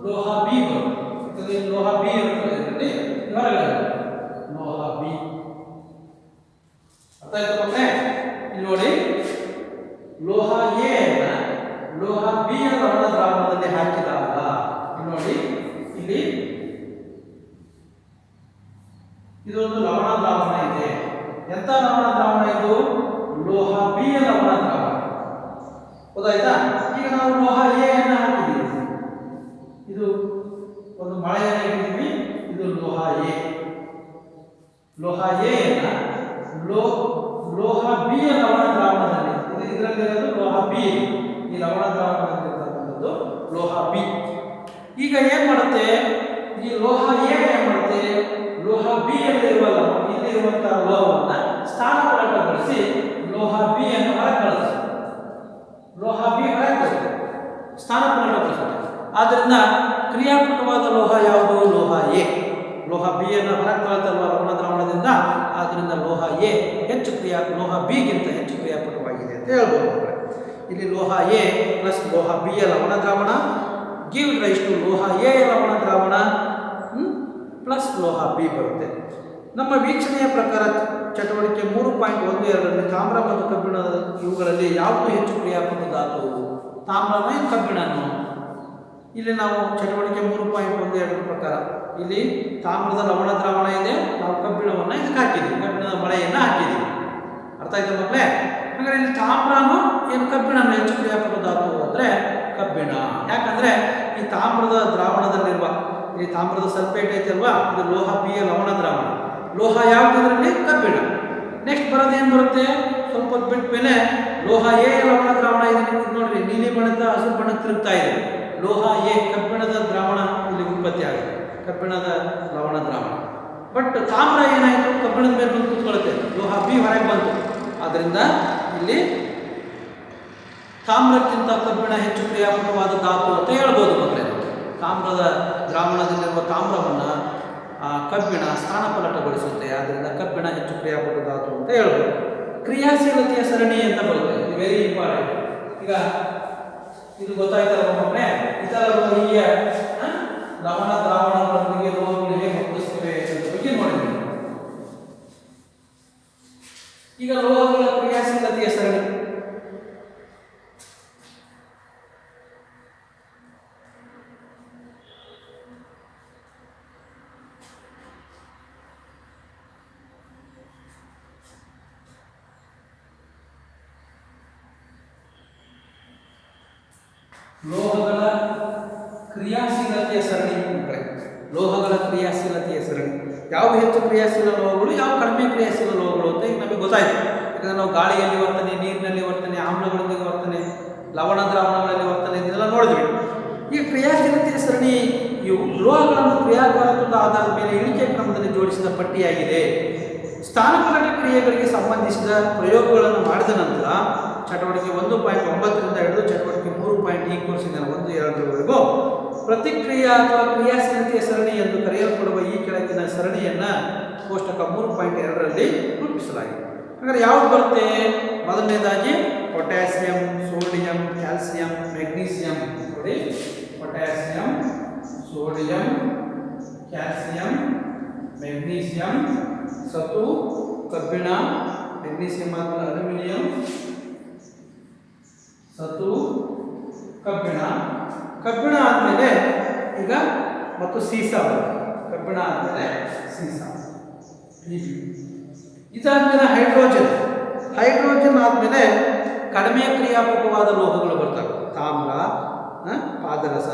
ಲೋಹ ಬಿ ಬರುತ್ತೆ. ಲೋಹ ಬಿ ಇರುತ್ತದೆ, ಇದರಲ್ಲಿ ಹೊರಗಡೆ ಲೋಹ ಬಿ. ಅರ್ಥ ಆಯ್ತು ಮಕ್ಕಳೇ? ಇಲ್ಲಿ ನೋಡಿ, ಲೋಹ ಎ ಲೋಹ ಬಿ ಯ ಲವಣ ದ್ರಾವಣದಲ್ಲಿ ಹಾಕಿದಾಗ ನೋಡಿ, ಇಲ್ಲಿ ಇದೊಂದು ಲವಣ ದ್ರಾವಣ ಇದೆ. ಎಂತ ಲವಣ ದ್ರಾವಣ ಇದು? ಲೋಹ ಬಿ ಯ ಲವಣ ದ್ರಾವಣ. ಹೌದಾಯ್ತಾ? ಈಗ ನಾವು ಲೋಹ ಎ ಅನ್ನು ಹಾಕಿದ್ದೀವಿ, ಇದು ಒಂದು ಮಳೆಯನ್ನು ಇಟ್ಟಿದ್ದೀವಿ, ಇದು ಲೋಹ ಎ. ಲೋಹ ಎ ಲೋಹ ಬಿ ಯ ಲವಣ ದ್ರಾವಣದಲ್ಲಿ, ಇದರಲ್ಲಿರೋದು ಲೋಹ ಬಿ, ಈ ಲವಣ ದ್ರಾವಣದಲ್ಲಿರ್ತಕ್ಕಂಥದ್ದು ಲೋಹ ಬಿ. ಈಗ ಏನ್ ಮಾಡುತ್ತೆ? ಈ ಲೋಹ ಎ ಏನ್ ಮಾಡುತ್ತೆ? ಲೋಹ ಬಿ ಯಲ್ಲಿರುವಂತಹ ಲೋಹವನ್ನು ಸ್ಥಾನಪಲ್ಲಟಗೊಳಿಸಿ ಲೋಹ ಬಿ ಅನ್ನು ಹೊರಗೆ ಕಳಿಸುತ್ತೆ. ಲೋಹ ಬಿ ಹೊರಗೆ ಸ್ಥಾನಪಲ್ಲಟಗೊಳಿಸುತ್ತೆ. ಆದ್ದರಿಂದ ಕ್ರಿಯಾಪಟುವಾದ ಲೋಹ ಯಾವುದು? ಲೋಹ ಎ. ಲೋಹ ಬಿ ಅನ್ನು ಹೊರಗೆ ಕಳಿಸಲ್ವ ಲವಣ ದ್ರಾವಣದಿಂದ, ಆದ್ದರಿಂದ ಲೋಹ ಎ ಲೋಹ ಬಿ ಗಿಂತ ಹೆಚ್ಚು ಕ್ರಿಯಾಪಟುವಾಗಿದೆ ಅಂತ ಹೇಳ್ಬೋದು. ಇಲ್ಲಿ ಲೋಹ ಎ ಪ್ಲಸ್ ಲೋಹ ಬಿ ಯ ಲವಣ ದ್ರಾವಣ ಗಿವ್ ರೈಸ್ ಟು ಲೋಹ ಎ ಯ ಲವಣ ದ್ರಾವಣ ಪ್ಲಸ್ ಲೋಹ ಬಿ ಬರುತ್ತೆ. ನಮ್ಮ ವೀಕ್ಷಣೆಯ ಪ್ರಕಾರ ಚಟುವಟಿಕೆ 3.12ರಲ್ಲಿ ತಾಮ್ರ ಮತ್ತು ಕಬ್ಬಿಣ ಇವುಗಳಲ್ಲಿ ಯಾವುದು ಹೆಚ್ಚು ಕ್ರಿಯಾಪಟು ಧಾತು? ತಾಮ್ರನೋ ಕಬ್ಬಿಣನೋ? ಇಲ್ಲಿ ನಾವು ಚಟುವಟಿಕೆ 3.12 ಪ್ರಕಾರ ಇಲ್ಲಿ ತಾಮ್ರದ ಲವಣ ದ್ರಾವಣ ಇದೆ, ನಾವು ಕಬ್ಬಿಣವನ್ನು ಇದಕ್ಕೆ ಹಾಕಿದ್ದೀವಿ, ಕಬ್ಬಿಣದ ಮಳೆಯನ್ನು ಹಾಕಿದ್ದೀವಿ. ಅರ್ಥ ಆಯ್ತಾ ಮಕ್ಕಳೇ? ಹಾಗಾದ್ರೆ ಇಲ್ಲಿ ತಾಮ್ರನೋ ಏನು ಕಬ್ಬಿಣನೋ ಹೆಚ್ಚು ಕ್ರಿಯಾಪಟು ಧಾತು ಅಂದರೆ ಕಬ್ಬಿಣ. ಯಾಕಂದ್ರೆ ಈ ತಾಮ್ರದ ದ್ರಾವಣದಲ್ಲಿರುವ ಈ ತಾಮ್ರದ ಸಲ್ಫೇಟ್ ಐತಲ್ವಾ, ಇದು ಲೋಹ ಬಿ ಯ ಲವಣ ದ್ರಾವಣ. ಲೋಹ ಯಾವುದರಲ್ಲಿ? ಕಬ್ಬಿಣ. ನೆಕ್ಸ್ಟ್ ಬರೋದು ಏನು ಬರುತ್ತೆ? ಸ್ವಲ್ಪ ಹೊತ್ತು ಬಿಟ್ಟ ಮೇಲೆ ಲೋಹ ಎ ಯ ಲವಣ ದ್ರಾವಣ ಇದೆ. ನೋಡ್ರಿ, ನೀಲಿ ಬಣ್ಣದ ಹಸಿರು ಬಣ್ಣ ತಿರುಗ್ತಾ ಇದೆ. ಲೋಹ ಎ ಕಬ್ಬಿಣದ ದ್ರಾವಣ ಇಲ್ಲಿ ಉತ್ಪತ್ತಿ ಆಗುತ್ತೆ, ಕಬ್ಬಿಣದ ಲವಣ ದ್ರಾವಣ. ಬಟ್ ತಾಮ್ರ ಏನಾಯಿತು? ಕಬ್ಬಿಣದ ಮೇಲೆ ಬಂದು ಕೂತ್ಕೊಳ್ಳುತ್ತೆ, ಲೋಹ ಬಿ ಹೊರಗೆ ಬಂತು. ಆದ್ದರಿಂದ ಇಲ್ಲಿ ತಾಮ್ರಕ್ಕಿಂತ ಕಬ್ಬಿಣ ಹೆಚ್ಚು ಕ್ರಿಯಾಪಟುವಾದ ಧಾತು ಅಂತ ಹೇಳ್ಬೋದು ಮಕ್ಕಳೇ. ತಾಮ್ರದ ದ್ರಾವಣದಲ್ಲಿರುವ ತಾಮ್ರವನ್ನು ಕಬ್ಬಿಣ ಸ್ಥಾನಪಲ್ಲಟಗೊಳಿಸುತ್ತೆ, ಆದ್ದರಿಂದ ಕಬ್ಬಿಣ ಹೆಚ್ಚು ಕ್ರಿಯಾಪಟು ಧಾತು ಅಂತ ಹೇಳ್ಬೋದು. ಕ್ರಿಯಾಶೀಲತೆಯ ಸರಣಿ ಅಂತ ಬರುತ್ತೆ, ಇದು ವೆರಿ ಇಂಪಾರ್ಟೆಂಟ್. ಈಗ ಇದು ಗೊತ್ತಾಯ್ತಲ್ಲ ಮಕ್ಕಳೇ, ಇತರ ಲೋಹೀಯ ಲವಣ ದ್ರಾವಣಗಳೊಂದಿಗೆ ಲೋಹಗಳು ಹೇಗೆ ವರ್ತಿಸುತ್ತವೆ ಅನ್ನೋದ್ರ ಬಗ್ಗೆ ನೋಡಿದ್ವಿ. ಈಗ ಲೋಹಗಳ ಕ್ರಿಯಾಶೀಲತೆಯ ಸರಣಿ. ಲೋಹಗಳ ಕ್ರಿಯಾಶೀಲತೆಯ ಸರಣಿ. ಲೋಹಗಳ ಕ್ರಿಯಾಶೀಲತೆಯ ಸರಣಿ. ಯಾವ ಹೆಚ್ಚು ಕ್ರಿಯಾಶೀಲ ಲೋಹಗಳು, ಯಾವ ಕಡಿಮೆ ಕ್ರಿಯಾಶೀಲ ಲೋಹಗಳು ಅಂತ ಈಗ ನಮಗೆ ಗೊತ್ತಾಯಿತು. ಯಾಕಂದರೆ ನಾವು ಗಾಳಿಯಲ್ಲಿ ವರ್ತನೆ, ನೀರಿನಲ್ಲಿ ವರ್ತನೆ, ಆಮ್ಲಗಳೊಂದಿಗೆ ವರ್ತನೆ, ಲವಣ ದ್ರಾವಣಗಳಲ್ಲಿ ವರ್ತನೆ ಇದೆಲ್ಲ ನೋಡಿದ್ವಿ. ಈ ಕ್ರಿಯಾಶೀಲತೆಯ ಸರಣಿ ಇವು ಲೋಹಗಳನ್ನು ಕ್ರಿಯಾಕಾರತ್ವದ ಆಧಾರದ ಮೇಲೆ ಇಳಿಕೆ ಕ್ರಮದಲ್ಲಿ ಜೋಡಿಸಿದ ಪಟ್ಟಿಯಾಗಿದೆ. ಸ್ಥಾನಪಲ್ಲಟ ಕ್ರಿಯೆಗಳಿಗೆ ಸಂಬಂಧಿಸಿದ ಪ್ರಯೋಗಗಳನ್ನು ಮಾಡಿದ ನಂತರ ಚಟುವಟಿಕೆ 1.9ರಿಂದ ಹಿಡಿದು ಚಟುವಟಿಕೆ 3. ಈ ಕೋರ್ಸಿನ 1-2ರವರೆಗೂ ಪ್ರತಿಕ್ರಿಯೆ ಅಥವಾ ಕ್ರಿಯಾಶೀಲತೆಯ ಸರಣಿ ಎಂದು ಕರೆಯಲ್ಪಡುವ ಈ ಕೆಳಗಿನ ಸರಣಿಯನ್ನು ಕೋಷ್ಟಕ 3.2ರಲ್ಲಿ ರೂಪಿಸಲಾಗಿದೆ. ಹಾಗಾದರೆ ಯಾವುದು ಬರುತ್ತೆ? ಮೊದಲನೇದಾಗಿ ಪೊಟ್ಯಾಸಿಯಂ, ಸೋಡಿಯಂ, ಕ್ಯಾಲ್ಸಿಯಂ, ಮೆಗ್ನೀಸಿಯಂ. ನೋಡಿ, ಪೊಟ್ಯಾಸಿಯಂ, ಸೋಡಿಯಂ, ಕ್ಯಾಲ್ಸಿಯಂ, ಮೆಗ್ನೀಸಿಯಂ, ಸತು, ಕಬ್ಬಿಣ, ಮೆಗ್ನೀಸಿಯಂ ಆದ್ಮೇಲೆ ಅಲ್ಯೂಮಿನಿಯಂ, ಸತು, ಕಬ್ಬಿಣ. ಕಬ್ಬಿಣ ಆದಮೇಲೆ ಈಗ ಮತ್ತು ಸೀಸ ಬರುತ್ತೆ. ಕಬ್ಬಿಣ ಆದಮೇಲೆ ಸೀಸ. ಇದಾದ್ಮೇಲೆ ಹೈಡ್ರೋಜನ್. ಹೈಡ್ರೋಜನ್ ಆದಮೇಲೆ ಕಡಿಮೆ ಕ್ರಿಯಾಪಟುವಾದ ಲೋಹಗಳು ಬರ್ತವೆ. ತಾಮ್ರ, ಪಾದರಸ,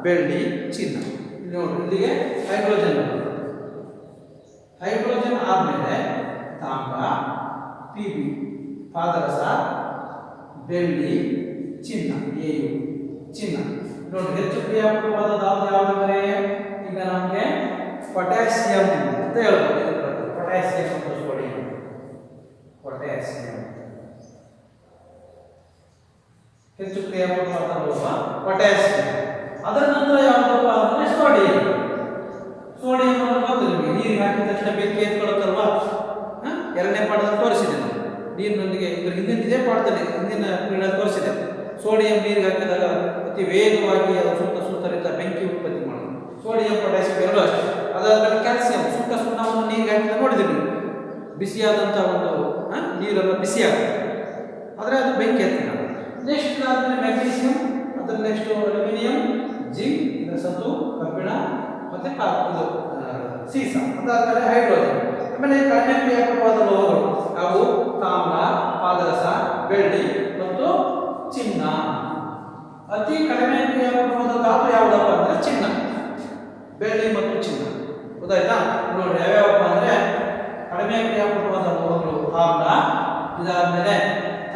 ಬೆಳ್ಳಿ, ಚಿನ್ನ. ನೋಡಿ, ಇಲ್ಲಿಗೆ ಹೈಡ್ರೋಜನ್ ಬರುತ್ತೆ. ಹೈಡ್ರೋಜನ್ ಆದಮೇಲೆ ತಾಮ್ರ, Pb, ಪಾದರಸ, ಬೆಳ್ಳಿ, ಚಿನ್ನ. ಎಯು ಚಿನ್ನ. ನೋಡಿ, ಹೆಚ್ಚು ಕ್ರಿಯಾಪಟುವಾದ ಧಾತು ಯಾವುದಂದರೆ ಈಗ ನಮಗೆ ಪೊಟ್ಯಾಸಿಯಂ ಅಂತ ಹೇಳ್ಬೋದು. ಪೊಟ್ಯಾಸಿಯಂ ಮತ್ತು ಸೋಡಿಯಂ. ಪೊಟ್ಯಾಸಿಯಂ, ಹೆಚ್ಚು ಕ್ರಿಯಾಪಟವಾದ ಲೋಹ ಪೊಟ್ಯಾಸಿಯಂ. ಅದರ ನಂತರ ಯಾವುದಪ್ಪ ಅಂದ್ರೆ ಸೋಡಿಯಂ. ಸೋಡಿಯಂ ಅಂದ್ರೆ ಗೊತ್ತು ನಿಮಗೆ, ನೀರಿಗೆ ಹಾಕಿದ ತಕ್ಷಣ ಬೆಂಕಿ ಎತ್ಕೊಳ್ಳುತ್ತಲ್ವಾ. ಎರಡನೇ ಪಾಠದಲ್ಲಿ ತೋರಿಸಿದೆ ನಾನು ನೀರಿನೊಂದಿಗೆ. ಇದ್ರ ಇದೇ ಪಾಠದಲ್ಲಿ ಹಿಂದಿನ ಪೀಳಿಗೆ ತೋರಿಸಿದೆ. ಸೋಡಿಯಂ ನೀರಿಗೆ ಹಾಕಿದಾಗ ಅತಿ ವೇಗವಾಗಿ ಅದು ಸುತ್ತರಿತ ಬೆಂಕಿ ಉತ್ಪತ್ತಿ ಮಾಡೋದು. ಸೋಡಿಯಂ ಪೊಟ್ಯಾಸಿಯಂ ಎರಡೂ ಅಷ್ಟೇ. ಅದಾದ್ಮೇಲೆ ಕ್ಯಾಲ್ಸಿಯಂ ಸುಟ್ಟ ಸುಣ್ಣವನ್ನು ನೀರಿಗೆ ಹಾಕಿದಾಗ ನೋಡಿದ್ರಿ ನೀವು, ಬಿಸಿಯಾದಂಥ ಒಂದು ನೀರೆಲ್ಲ ಬಿಸಿಯಾಗುತ್ತೆ, ಆದರೆ ಅದು ಬೆಂಕಿ ಎತ್ತಿಲ್ಲ. ನೆಕ್ಸ್ಟ್ ಆದಮೇಲೆ ಮ್ಯಾಗ್ನೀಸಿಯಂ, ಅದರ ನೆಕ್ಸ್ಟ್ ಅಲ್ಯೂಮಿನಿಯಂ, ಜಿಂಕ್, ಸತು, ಕಬ್ಬಿಣ ಮತ್ತೆ ಇದು ಸೀಸ. ಅದಾದ್ಮೇಲೆ ಹೈಡ್ರೋಜನ್. ಆಮೇಲೆ ಕಡಿಮೆ ಕ್ರಿಯಾಪಟವಾದ ಲೋಹಗಳು ಅವು ತಾಮ್ರ, ಪಾದರಸ, ಬೆಳ್ಳಿ ಮತ್ತು ಚಿನ್ನ. ಅತಿ ಕಡಿಮೆ ಕ್ರಿಯಾಪಟವಾದ ಧಾತು ಯಾವುದಪ್ಪ ಅಂದ್ರೆ ಚಿನ್ನ, ಬೆಳ್ಳಿ ಮತ್ತು ಚಿನ್ನ. ಗೊತ್ತಾಯ್ತಾ? ನೋಡ್ರಿ ಯಾವ್ಯಾವಪ್ಪ ಅಂದ್ರೆ ಕಡಿಮೆ ಕ್ರಿಯಾಪಟವಾದ ಲೋಹಗಳು ತಾಮ್ರ, ಇದಾದ್ಮೇಲೆ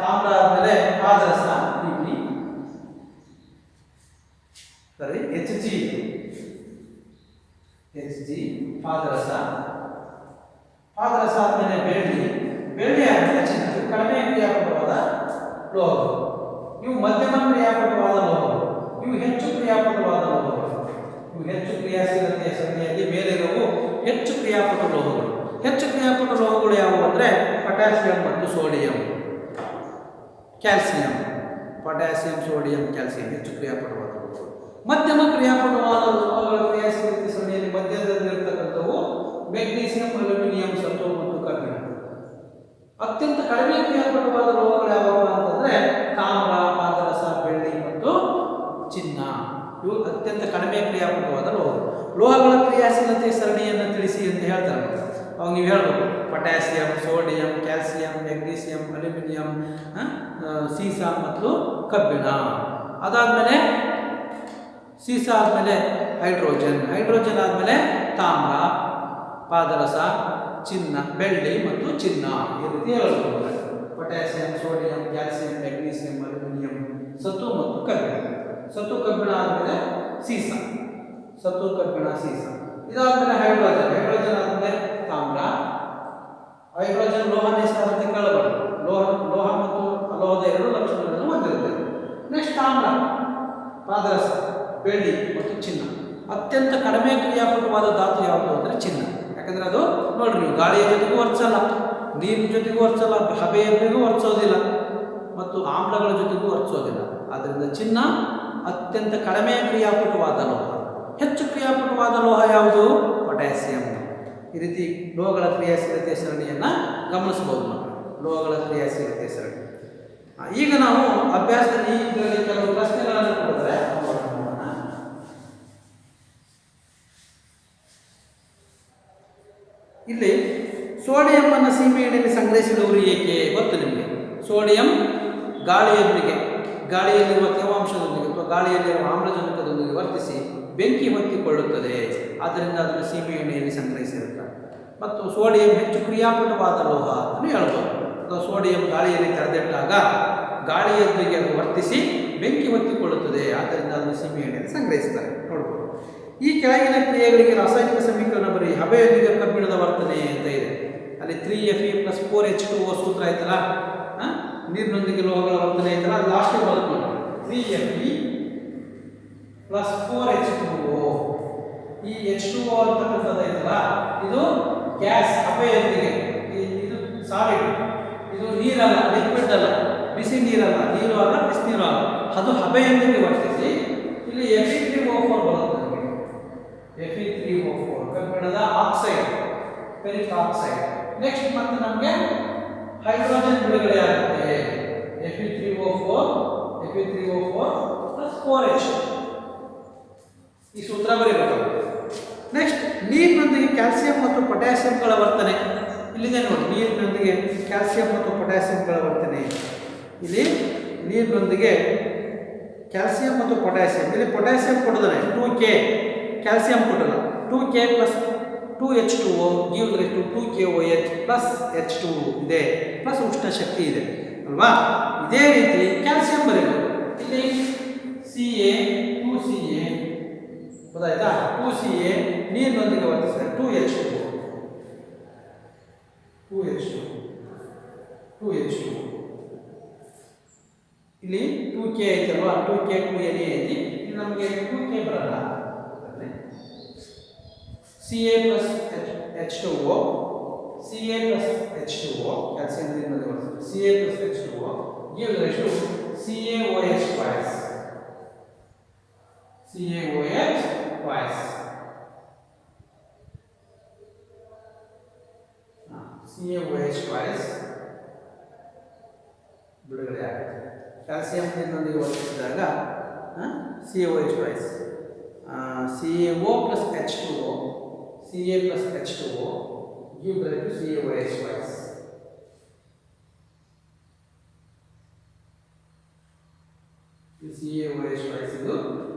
ತಾಮ್ರ ಆದ್ಮೇಲೆ ಪಾದರಸ, ಸರಿ Hg ಪಾದರಸ, ಪಾದರಸ ಆದ್ಮೇಲೆ ಬೆಳ್ಳಿ, ಬೆಳ್ಳಿ ಆದ್ಮೇಲೆ ಚಿನ್ನ. ಕಡಿಮೆ ಕ್ರಿಯಾಪಟವಾದ ಲೋಹಗಳು. ಇವು ಮಧ್ಯಮ ಕ್ರಿಯಾಪಟವಾದ ಲೋಹಗಳು, ಇವು ಹೆಚ್ಚು ಕ್ರಿಯಾಪಟವಾದ ಲೋಹಗಳು. ಇವು ಹೆಚ್ಚು ಕ್ರಿಯಾಶೀಲತೆಯ ಸರಣಿಯಲ್ಲಿ ಮೇಲಿರುವವು ಹೆಚ್ಚು ಕ್ರಿಯಾಪಟ ಲೋಹಗಳು. ಹೆಚ್ಚು ಕ್ರಿಯಾಪಟ ಲೋಹಗಳು ಯಾವುವು ಅಂದ್ರೆ ಪೊಟ್ಯಾಸಿಯಂ ಮತ್ತು sodium, calcium. Potassium, sodium, calcium ಹೆಚ್ಚು ಕ್ರಿಯಾಪಟವಾದ ಲೋಹಗಳು. ಮಧ್ಯಮ ಕ್ರಿಯಾಪಟವಾದ ಲೋಹಗಳ ಕ್ರಿಯಾಶೀಲತೆ ಸರಣಿಯಲ್ಲಿ ಮಧ್ಯದಲ್ಲಿರ್ತಕ್ಕಂಥವು ಮೆಗ್ನೀಸಿಯಂ, ಅಲ್ಯೂಮಿನಿಯಂ, ಸತು ಮತ್ತು ಕಬ್ಬಿಣ. ಅತ್ಯಂತ ಕಡಿಮೆ ಕ್ರಿಯಾಪಟವಾದ ಲೋಹಗಳು ಯಾವಾಗ ಅಂತಂದ್ರೆ ತಾಮ್ರ, ಪಾದರಸ, ಬೆಳ್ಳಿ ಮತ್ತು ಚಿನ್ನ. ಇವು ಅತ್ಯಂತ ಕಡಿಮೆ ಕ್ರಿಯಾಪಟವಾದ ಲೋಹಗಳು. ಲೋಹಗಳ ಕ್ರಿಯಾಶೀಲತೆ ಸರಣಿಯನ್ನು ತಿಳಿಸಿ ಅಂತ ಹೇಳ್ತಾರೆ. ಅವಾಗ ನೀವು ಹೇಳ್ಬೇಕು potassium, sodium, calcium, magnesium, aluminium, ಸೀಸ ಮತ್ತು ಕಬ್ಬಿಣ. ಅದಾದ್ಮೇಲೆ ಸೀಸ ಆದಮೇಲೆ ಹೈಡ್ರೋಜನ್, ಹೈಡ್ರೋಜನ್ ಆದಮೇಲೆ ತಾಮ್ರ, ಪಾದರಸ, ಚಿನ್ನ, ಬೆಳ್ಳಿ ಮತ್ತು ಚಿನ್ನ. ಈ ರೀತಿ ಹೇಳ್ಬೋದು. Potassium, sodium, calcium, magnesium, aluminium, ಸತು ಮತ್ತು ಕಬ್ಬಿಣ. ಸತು, ಕಬ್ಬಿಣ ಆದಮೇಲೆ ಸೀಸ, ಸತು, ಕಬ್ಬಿಣ, ಸೀಸ. ಇದಾದ್ಮೇಲೆ ಹೈಡ್ರೋಜನ್, ಹೈಡ್ರೋಜನ್ ಆದಮೇಲೆ ತಾಮ್ರ. ಹೈಡ್ರೋಜನ್ ಲೋಹನೇ ಸಾರತೆ ಕೇಳಬಾರ್ದು. ಲೋಹ ಮತ್ತು ಅಲೋಹದ ಎರಡು ಲಕ್ಷಣಗಳನ್ನು ಹೊಂದಿರುತ್ತದೆ. ನೆಕ್ಸ್ಟ್ ತಾಮ್ರ, ಪಾದರಸ, ಬೆಳ್ಳಿ ಮತ್ತು ಚಿನ್ನ. ಅತ್ಯಂತ ಕಡಿಮೆ ಕ್ರಿಯಾಪಟವಾದ ಧಾತು ಯಾವುದು ಅಂದರೆ ಚಿನ್ನ. ಯಾಕಂದ್ರೆ ಅದು ನೋಡ್ರಿ, ನೀವು ಗಾಳಿಯ ಜೊತೆಗೂ ವರ್ತಿಸಲ್ಲ, ನೀರಿನ ಜೊತೆಗೂ ವರ್ತಿಸಲ್ಲ, ಹಬೆಯ ಜೊತೆಗೂ ವರ್ತಿಸೋದಿಲ್ಲ ಮತ್ತು ಆಮ್ಲಗಳ ಜೊತೆಗೂ ವರ್ತಿಸೋದಿಲ್ಲ. ಆದ್ದರಿಂದ ಚಿನ್ನ ಅತ್ಯಂತ ಕಡಿಮೆ ಕ್ರಿಯಾಪಟವಾದ ಲೋಹ. ಹೆಚ್ಚು ಕ್ರಿಯಾಪಟವಾದ ಲೋಹ ಯಾವುದು? ಪೊಟ್ಯಾಸಿಯಂ. ಈ ರೀತಿ ಲೋಹಗಳ ಕ್ರಿಯಾಶೀಲತೆ ಸರಣಿಯನ್ನು ಗಮನಿಸಬಹುದು ನಾವು, ಲೋಹಗಳ ಕ್ರಿಯಾಶೀಲತೆ ಸರಣಿ. ಈಗ ನಾವು ಅಭ್ಯಾಸದಲ್ಲಿ ಇದರಲ್ಲಿ ಕೆಲವು ಪ್ರಶ್ನೆಗಳನ್ನು ಕೊಡಿದ್ರೆ ಇಲ್ಲಿ ಸೋಡಿಯಂ ಅನ್ನು ಸೀಮೆಎಣ್ಣೆಯಲ್ಲಿ ಸಂಗ್ರಹಿಸಿದವರು ಏಕೆ ಗೊತ್ತು ನಿಮಗೆ? ಸೋಡಿಯಂ ಗಾಳಿಯಲ್ಲಿರುವ ತೇವಾಂಶದೊಂದಿಗೆ ಅಥವಾ ಗಾಳಿಯಲ್ಲಿರುವ ಆಮ್ಲಜನಕದೊಂದಿಗೆ ವರ್ತಿಸಿ ಬೆಂಕಿ ಹೊತ್ತಿಕೊಳ್ಳುತ್ತದೆ. ಆದ್ದರಿಂದ ಅದನ್ನು ಸೀಮೆಎಣ್ಣೆಯಲ್ಲಿ ಸಂಗ್ರಹಿಸಿರುತ್ತಾರೆ. ಮತ್ತು ಸೋಡಿಯಂ ಹೆಚ್ಚು ಕ್ರಿಯಾಪಟವಾದ ಲೋಹ ಅಂತ ಹೇಳ್ಬೋದು. ಅಥವಾ ಸೋಡಿಯಂ ಗಾಳಿಯಲ್ಲಿ ತೆರೆದಿಟ್ಟಾಗ ಗಾಳಿಯೊಂದಿಗೆ ಅದು ವರ್ತಿಸಿ ಬೆಂಕಿ ಹೊತ್ತಿಕೊಳ್ಳುತ್ತದೆ. ಆದ್ದರಿಂದ ಅದನ್ನು ಸೀಮೆಎಣ್ಣೆಯಲ್ಲಿ ಸಂಗ್ರಹಿಸ್ತಾರೆ. ನೋಡ್ಬೋದು. ಈ ಕೆಳಗಿನ ಕ್ರಿಯೆಗಳಿಗೆ ರಾಸಾಯನಿಕ ಸಮೀಕರಣ ಬರೀ. ಹಬೆಯೊಂದಿಗೆ ಕಬ್ಬಿಣದ ವರ್ತನೆ ಅಂತ ಇದೆ. ಅಲ್ಲಿ 3Fe+4H2O ಸೂತ್ರ ಆಯ್ತಲ್ಲ, ನೀರಿನೊಂದಿಗೆ ಲೋಹಗಳ ವರ್ತನೆ ಆಯ್ತಲ್ಲ, ಅದು ಲಾಸ್ಟಿಗೆ ಬರುತ್ತೆ ನೋಡಿ. 3Fe+4H2O. ಈ H2O ಅಂತಕ್ಕಂಥದ್ದು ಐತಲ್ಲ, ಇದು ಗ್ಯಾಸ್, ಹಬೆಯೊಂದಿಗೆ. ಇದು ಸಾಲಿಡ್, ಇದು ನೀರಲ್ಲ, ಲಿಕ್ವಿಡ್ ಅಲ್ಲ, ಬಿಸಿ ನೀರಲ್ಲ, ನೀರು ಅಲ್ಲ, ಬಿಸಿನೀರು ಅಲ್ಲ. ಅದು ಹಬೆಯೊಂದಿಗೆ ವರ್ತಿಸಿ ಇಲ್ಲಿ Fe3O4 ಬರುತ್ತೆ. Fe3O4 ಕಬ್ಬಿಣದ ಆಕ್ಸೈಡ್, ಫೆರಿಕ್ ಆಕ್ಸೈಡ್. ನೆಕ್ಸ್ಟ್ ಮತ್ತೆ ನಮಗೆ ಹೈಡ್ರೋಜನ್ ಬಿಡುಗಡೆ ಆಗುತ್ತೆ. Fe3O4 + 4H. ಈ ಸೂತ್ರ ಬರೀಬೇಕು. ನೆಕ್ಸ್ಟ್ ನೀರಿನೊಂದಿಗೆ ಕ್ಯಾಲ್ಸಿಯಂ ಮತ್ತು ಪೊಟ್ಯಾಸಿಯಂಗಳ ವರ್ತನೆ ಇಲ್ಲಿದೆ ನೋಡಿ. ನೀರಿನೊಂದಿಗೆ ಕ್ಯಾಲ್ಸಿಯಂ ಮತ್ತು ಪೊಟ್ಯಾಸಿಯಂಗಳ ವರ್ತನೆ ಇಲ್ಲಿ. ನೀರಿನೊಂದಿಗೆ ಕ್ಯಾಲ್ಸಿಯಂ ಮತ್ತು ಪೊಟ್ಯಾಸಿಯಂ, ಇಲ್ಲಿ ಪೊಟ್ಯಾಸಿಯಂ ಕೊಟ್ಟಿದ್ದಾನೆ 2K, ಕ್ಯಾಲ್ಸಿಯಂ ಕೊಡಲ್ಲ. 2K + 2H2O gives rise to 2KOH + H2 ಇದೆ, ಪ್ಲಸ್ ಉಷ್ಣ ಶಕ್ತಿ ಇದೆ ಅಲ್ವಾ. ಇದೇ ರೀತಿ ಕ್ಯಾಲ್ಸಿಯಂ ಬರೀಬೇಕು. ಇಲ್ಲಿ Ca 2Ca, ಗೊತ್ತಾಯ್ತಾ? 2Ca ನೀರಿನೊಂದಿಗೆ ವರ್ತಿಸಿದರೆ 2H2O ಇಲ್ಲಿ 2 2K ಐತಲ್ವಾ, 2K 2Na ಐತಿ, ಇದು ನಮಗೆ 2K ಬರಲ್ಲ. Ca plus H2O, Ca plus H2O, calcium Ca plus H2O gives rise to CaOH twice. CaOH twice. CaOH twice ಬಿಡುಗಡೆ ಆಗುತ್ತೆ. ಕ್ಯಾಲ್ಸಿಯಂ ನೊಂದಿಗೆ ವರ್ತಿಸಿದಾಗ CaOH twice. CaO plus H2O, Ca plus H2O give rise to CaOH twice. CaOH twice ಇದು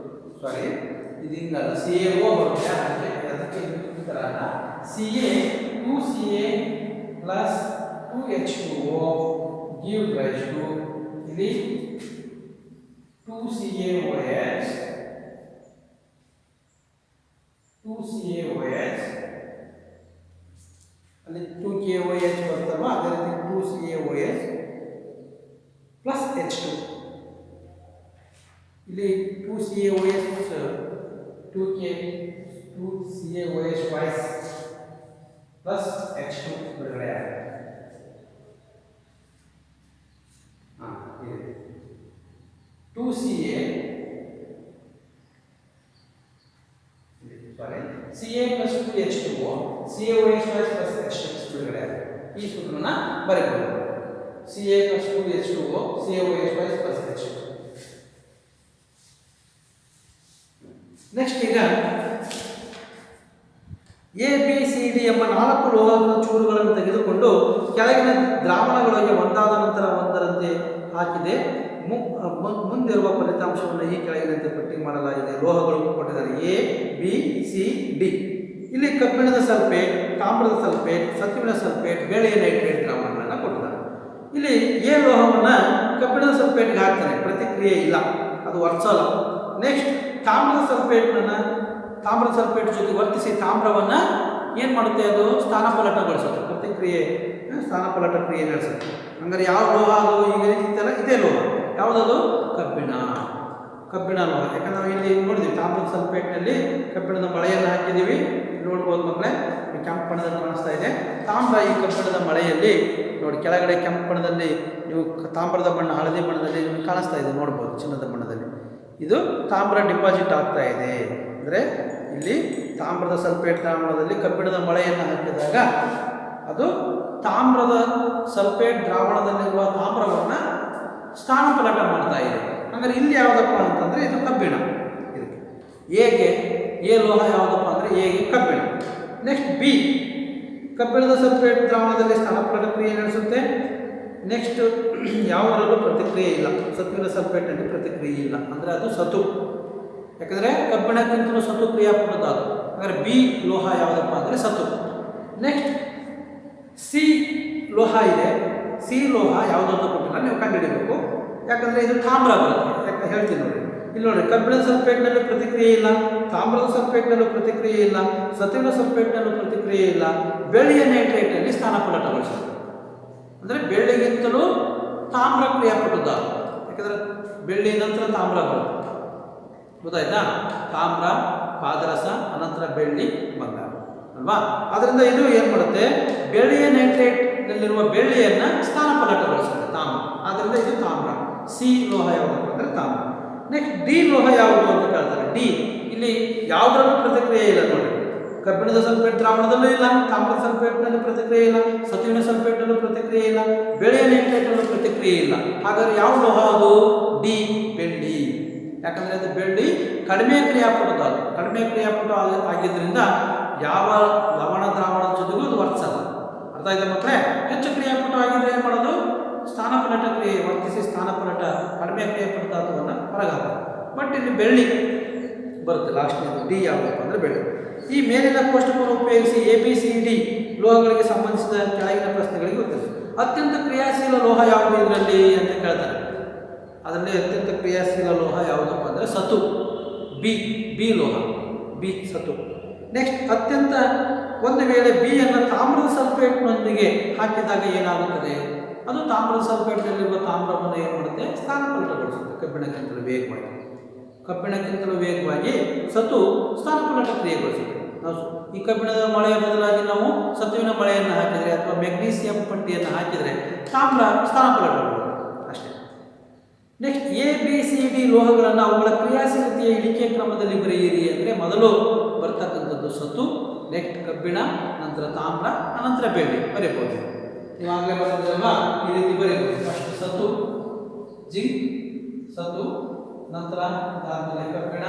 ಸಾರಿ ಇದರಿಂದ CaO ಬರುತ್ತೆ, ಅದಕ್ಕೆ ಈ ಥರ Ca 2Ca plus 2H2O give rise to ಇಲ್ಲಿ 2CaOH 2CaOH ಅಲ್ಲಿ 2KOH ಬರ್ತಲ್ವಾ, ಅದೇ ರೀತಿ 2CaOH plus H2 ಇಲ್ಲಿ 2CaOH 2CaOH twice plus H2 ಬಿಡುಗಡೆ ಆಗುತ್ತೆ. 2Ca Ca plus 2H2O CaOH twice plus H2 ಬಿಡುಗಡೆ ಆಗುತ್ತೆ. ಈ ಸೂತ್ರನ ಬರೆಯಬಹುದು. Ca plus 2H2O CaOH twice plus H2. Next ಈಗ ABCD ಎಂಬ 4 ಲೋಹದ ಚೂರುಗಳನ್ನು ತೆಗೆದುಕೊಂಡು ಕೆಳಗಿನ ದ್ರಾವಣಗಳಿಗೆ ಒಂದಾದ ನಂತರ ಒಂದರಂತೆ ಹಾಕಿದೆ. ಮುಂದಿರುವ ಫಲಿತಾಂಶವನ್ನು ಈ ಕೆಳಗಿನಂತೆ ಪಟ್ಟಿ ಮಾಡಲಾಗಿದೆ. ಲೋಹಗಳು ಕೊಟ್ಟಿದ್ದಾರೆ ABCD. ಇಲ್ಲಿ ಕಬ್ಬಿಣದ ಸಲ್ಫೇಟ್, ತಾಮ್ರದ ಸಲ್ಫೇಟ್, ಸತುವಿನ ಸಲ್ಫೇಟ್, ಬೆಳ್ಳಿಯ ನೈಟ್ರೇಟ್ ದ್ರಾವಣಗಳನ್ನು ಕೊಟ್ಟಿದ್ದಾರೆ. ಇಲ್ಲಿ ಎ ಲೋಹವನ್ನು ಕಬ್ಬಿಣದ ಸಲ್ಫೇಟ್ಗೆ ಹಾಕ್ತಾನೆ, ಪ್ರತಿಕ್ರಿಯೆ ಇಲ್ಲ, ಅದು ವರ್ಸಲ್ಲ. ನೆಕ್ಸ್ಟ್ ತಾಮ್ರದ ಸಲ್ಫೇಟ್ ಜೊತೆ ವರ್ತಿಸಿ ತಾಮ್ರವನ್ನು ಏನು ಮಾಡುತ್ತೆ, ಅದು ಸ್ಥಾನಪಲ್ಲಟಗೊಳಿಸುತ್ತೆ, ಪ್ರತಿಕ್ರಿಯೆ ಸ್ಥಾನಪಲ್ಲಟ ಕ್ರಿಯೆ ನಡೆಸುತ್ತೆ. ಹಂಗಾರೆ ಯಾವ ಲೋಹ ಅದು ಈಗ ಇತ್ತಲ್ಲ, ಇದೇ ಲೋಹ. ಯಾವುದದು? ಕಬ್ಬಿಣ ಲೋಹ. ಯಾಕಂದ್ರೆ ನಾವು ಇಲ್ಲಿ ನೋಡಿದ್ವಿ ತಾಮ್ರದ ಸಲ್ಫೇಟ್ನಲ್ಲಿ ಕಬ್ಬಿಣದ ಮಳೆಯನ್ನು ಹಾಕಿದ್ದೀವಿ, ನೋಡ್ಬೋದು ಮಕ್ಕಳೇ, ಕೆಂಪು ಬಣ್ಣದಲ್ಲಿ ಕಾಣಿಸ್ತಾ ಇದೆ. ತಾಮ್ರ ಈ ಕಬ್ಬಿಣದ ಮಳೆಯಲ್ಲಿ ನೋಡಿ, ಕೆಳಗಡೆ ಕೆಂಪು ಬಣ್ಣದಲ್ಲಿ ನೀವು ತಾಮ್ರದ ಬಣ್ಣ ಹಳದಿ ಬಣ್ಣದಲ್ಲಿ ನಿಮಗೆ ಕಾಣಿಸ್ತಾ ಇದೆ, ನೋಡ್ಬೋದು ಚಿನ್ನದ ಬಣ್ಣದಲ್ಲಿ. ಇದು ತಾಮ್ರ ಡಿಪಾಸಿಟ್ ಆಗ್ತಾ ಇದೆ. ಅಂದರೆ ಇಲ್ಲಿ ತಾಮ್ರದ ಸಲ್ಫೇಟ್ ದ್ರಾವಣದಲ್ಲಿ ಕಬ್ಬಿಣದ ಮಳೆಯನ್ನು ಹಾಕಿದಾಗ ಅದು ತಾಮ್ರದ ಸಲ್ಫೇಟ್ ದ್ರಾವಣದಲ್ಲಿರುವ ತಾಮ್ರವನ್ನು ಸ್ಥಾನಪಲ್ಲಟ ಮಾಡ್ತಾ ಇದೆ. ಹಾಗಾದ್ರೆ ಇಲ್ಲಿ ಯಾವುದಪ್ಪ ಅಂತಂದರೆ ಇದು ಕಬ್ಬಿಣ. ಇದಕ್ಕೆ ಎಗೆ ಎ ಲೋಹ ಯಾವುದಪ್ಪ ಅಂದರೆ ಎಗೆ ಕಬ್ಬಿಣ. ನೆಕ್ಸ್ಟ್ ಬಿ, ಕಬ್ಬಿಣದ ಸಲ್ಫೇಟ್ ದ್ರಾವಣದಲ್ಲಿ ಸ್ಥಾನಪಲ್ಲಟ ಕ್ರಿಯೆ ನಡೆಸುತ್ತೆ. ನೆಕ್ಸ್ಟ್ ಯಾವುದರಲ್ಲೂ ಪ್ರತಿಕ್ರಿಯೆ ಇಲ್ಲ, ಸತುವಿನ ಸಲ್ಫೇಟ್ನಲ್ಲಿ ಪ್ರತಿಕ್ರಿಯೆ ಇಲ್ಲ, ಅಂದರೆ ಅದು ಸತು. ಯಾಕಂದರೆ ಕಬ್ಬಿಣಕ್ಕಿಂತಲೂ ಸತು ಕ್ರಿಯಾಪುಟದ ಅದು. ಹಾಗಾದರೆ ಬಿ ಲೋಹ ಯಾವುದಪ್ಪ ಅಂದರೆ ಸತು. ನೆಕ್ಸ್ಟ್ ಸಿ ಲೋಹ ಇದೆ. ಸಿ ಲೋಹ ಯಾವುದಂತ ಕೊಟ್ಟಿಲ್ಲ, ನೀವು ಕಂಡುಹಿಡಬೇಕು. ಯಾಕಂದರೆ ಇದು ತಾಮ್ರ ಬರುತ್ತೆ. ಯಾಕಂದ್ರೆ ಹೇಳ್ತೀನಿ ನೋಡಿ, ಇಲ್ಲಿ ನೋಡಿ, ಕಬ್ಬಿಣದ ಸಲ್ಫೇಟ್ನಲ್ಲೂ ಪ್ರತಿಕ್ರಿಯೆ ಇಲ್ಲ, ತಾಮ್ರದ ಸಲ್ಫೇಟ್ನಲ್ಲೂ ಪ್ರತಿಕ್ರಿಯೆ ಇಲ್ಲ, ಸತುವಿನ ಸಲ್ಫೇಟ್ನಲ್ಲೂ ಪ್ರತಿಕ್ರಿಯೆ ಇಲ್ಲ, ಬೆಳ್ಳಿಯ ನೈಟ್ರೇಟ್ನಲ್ಲಿ ಸ್ಥಾನಪಲ್ಲಟಗೊಳಿಸುತ್ತೆ. ಅಂದರೆ ಬೆಳ್ಳಿಗಿಂತಲೂ ತಾಮ್ರ ಕ್ರಿಯಾಪಟುದ. ಯಾಕಂದರೆ ಬೆಳ್ಳಿ ನಂತರ ತಾಮ್ರ ಬರುತ್ತೆ, ಗೊತ್ತಾಯ್ತಾ? ತಾಮ್ರ, ಪಾದರಸ, ಅನಂತರ ಬೆಳ್ಳಿ, ಬಂಗಾರ ಅಲ್ವಾ? ಅದರಿಂದ ಇದು ಏನು ಮಾಡುತ್ತೆ, ಬೆಳ್ಳಿಯ ನೈಟ್ರೇಟ್ನಲ್ಲಿರುವ ಬೆಳ್ಳಿಯನ್ನು ಸ್ಥಾನಪಲ್ಲಟಗೊಳಿಸುತ್ತೆ ತಾಮ್ರ. ಆದ್ದರಿಂದ ಇದು ತಾಮ್ರ. ಸಿ ಲೋಹ ಯಾವುದಪ್ಪ ಅಂದರೆ ತಾಮ್ರ. ನೆಕ್ಸ್ಟ್ ಡಿ ಲೋಹ ಯಾವುದು ಅಂತ ಕೇಳ್ತಾರೆ. ಡಿ ಇಲ್ಲಿ ಯಾವುದರಲ್ಲೂ ಪ್ರತಿಕ್ರಿಯೆ ಇಲ್ಲ ನೋಡಿ, ಕಬ್ಬಿಣದ ಸಲ್ಫೇಟ್ ದ್ರಾವಣದಲ್ಲೂ ಇಲ್ಲ, ತಾಮ್ರದ ಸಲ್ಫೇಟ್ನಲ್ಲಿ ಪ್ರತಿಕ್ರಿಯೆ ಇಲ್ಲ, ಸತುವಿನ ಸಲ್ಫೇಟ್ನಲ್ಲೂ ಪ್ರತಿಕ್ರಿಯೆ ಇಲ್ಲ, ಬೆಳ್ಳಿಯ ನೈಟ್ರೇಟ್ನಲ್ಲೂ ಪ್ರತಿಕ್ರಿಯೆ ಇಲ್ಲ. ಹಾಗಾದರೆ ಯಾವ ಲೋಹ ಅದು? ಡಿ, ಬೆಳ್ಳಿ. ಯಾಕಂದರೆ ಅದು ಬೆಳ್ಳಿ ಕಡಿಮೆ ಕ್ರಿಯಾಪಟುದ, ಅದು ಕಡಿಮೆ ಕ್ರಿಯಾಪಟು ಆಗಿದ್ದರಿಂದ ಯಾವ ಲವಣ ದ್ರಾವಣದ ಜೊತೆಗೂ ಅದು ವರ್ತಿಸಲ್ಲ. ಅರ್ಥ ಆಯ್ತಾ ಮಕ್ಕಳೇ? ಹೆಚ್ಚು ಕ್ರಿಯಾಪಟು ಆಗಿದ್ರೆ ಏನು ಮಾಡೋದು, ಸ್ಥಾನಪಲ್ಲಟ ಕ್ರಿಯೆ ವರ್ತಿಸಿ ಸ್ಥಾನಪಲ್ಲಟ ಕಡಿಮೆ ಕ್ರಿಯಾಪಟು ಧಾತುವನ್ನು ಹೊರಗಾಕೋದು. ಬಟ್ ಇಲ್ಲಿ ಬೆಳ್ಳಿ ಬರುತ್ತೆ ಲಾಸ್ಟ್ನೇದು. ಡಿ ಯಾವುದಪ್ಪ ಅಂದರೆ ಬೆಳ್ಳಿ. ಈ ಮೇಲಿನ ಕೋಷ್ಟಕವನ್ನು ಉಪಯೋಗಿಸಿ ABCD ಲೋಹಗಳಿಗೆ ಸಂಬಂಧಿಸಿದ ಕೆಳಗಿನ ಪ್ರಶ್ನೆಗಳಿಗೆ ಉತ್ತರಿಸಿ. ಅತ್ಯಂತ ಕ್ರಿಯಾಶೀಲ ಲೋಹ ಯಾವುದು ಇದರಲ್ಲಿ ಅಂತ ಕೇಳ್ತಾರೆ. ಅದರಲ್ಲಿ ಅತ್ಯಂತ ಕ್ರಿಯಾಶೀಲ ಲೋಹ ಯಾವುದಪ್ಪ ಅಂದರೆ ಸತು. ಬಿ ಲೋಹ, ಬಿ ಸತು. ನೆಕ್ಸ್ಟ್ ಅತ್ಯಂತ, ಒಂದು ವೇಳೆ ಬಿಯನ್ನು ತಾಮ್ರದ ಸಲ್ಫೇಟ್ನೊಂದಿಗೆ ಹಾಕಿದಾಗ ಏನಾಗುತ್ತದೆ? ಅದು ತಾಮ್ರದ ಸಲ್ಫೇಟ್ನಲ್ಲಿರುವ ತಾಮ್ರವನ್ನು ಏನು ಮಾಡುತ್ತೆ, ಸ್ಥಾನಪಲ್ಲಟಗೊಳಿಸುತ್ತೆ ಕಬ್ಬಿಣಕ್ಕಿಂತಲೂ ವೇಗವಾಗಿ. ಕಬ್ಬಿಣಕ್ಕಿಂತಲೂ ವೇಗವಾಗಿ ಸತು ಸ್ಥಾನಪಲ್ಲಟ ಕ್ರಿಯೆಗೊಳಿಸುತ್ತೆ. ನಾವು ಈ ಕಬ್ಬಿಣದ ಮಳೆಯ ಬದಲಾಗಿ ನಾವು ಸತುವಿನ ಮಳೆಯನ್ನು ಹಾಕಿದರೆ ಅಥವಾ ಮೆಗ್ನೀಸಿಯಂ ಪಟ್ಟಿಯನ್ನು ಹಾಕಿದರೆ ತಾಮ್ರ ಸ್ಥಾನಪಲ್ಲಟಗೊಳ್ಳುತ್ತೆ ಅಷ್ಟೇ. ನೆಕ್ಸ್ಟ್ ABCD ಲೋಹಗಳನ್ನು ಅವುಗಳ ಕ್ರಿಯಾಶೀಲತೆಯ ಇಳಿಕೆ ಕ್ರಮದಲ್ಲಿ ಬರೆಯಿರಿ ಅಂದರೆ ಮೊದಲು ಬರ್ತಕ್ಕಂಥದ್ದು ಸತು, ನೆಕ್ಸ್ಟ್ ಕಬ್ಬಿಣ, ನಂತರ ತಾಮ್ರ, ಅನಂತರ ಬೆಳ್ಳಿ ಬರೀಬಹುದು. ನೀವಾಗಲೇ ಬರೋದಿಲ್ಲ ಈ ರೀತಿ ಬರೀಬಹುದು. ಫಸ್ಟ್ ಸತು ಜಿಂಕ್, ಸತು, ನಂತರ ಇದಾದ್ಮೇಲೆ ಕಬ್ಬಿಣ,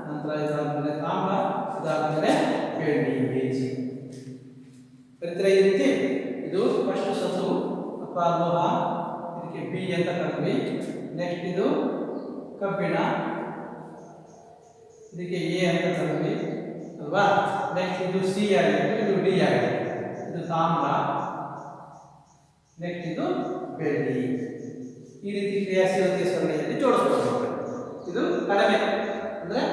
ನಂತರ ಇದಾದ್ಮೇಲೆ ತಾಮ್ರ, ಇದಾದ್ಮೇಲೆ ಬೆಳ್ಳಿ Ag ಬರೀತಾರೆ ಈ ರೀತಿ. ಇದು ಫಸ್ಟ್ ಸತು ಅಥವಾ ಲೋಹ, ಇದಕ್ಕೆ ಬಿ ಅಂತ ಕರೀತೀವಿ. ನೆಕ್ಸ್ಟ್ ಇದು ಕಬ್ಬಿಣ, ಇದಕ್ಕೆ ಎ ಅಂತ ಕರೀತೀವಿ ಅಲ್ವಾ. ನೆಕ್ಸ್ಟ್ ಇದು ಸಿ ಆಗಿದೆ, ಇದು ಡಿ ಆಗಿದೆ. ಇದು ತಾಮ್ರ, ನೆಕ್ಸ್ಟ್ ಇದು ಬೆಳ್ಳಿ. ಈ ರೀತಿ ಕ್ರಿಯಾಶೀಲತೆ ಸರಣಿಯಲ್ಲಿ ಜೋಡಿಸಬಹುದು. ಇದು ಕಡಿಮೆ ಅಂದರೆ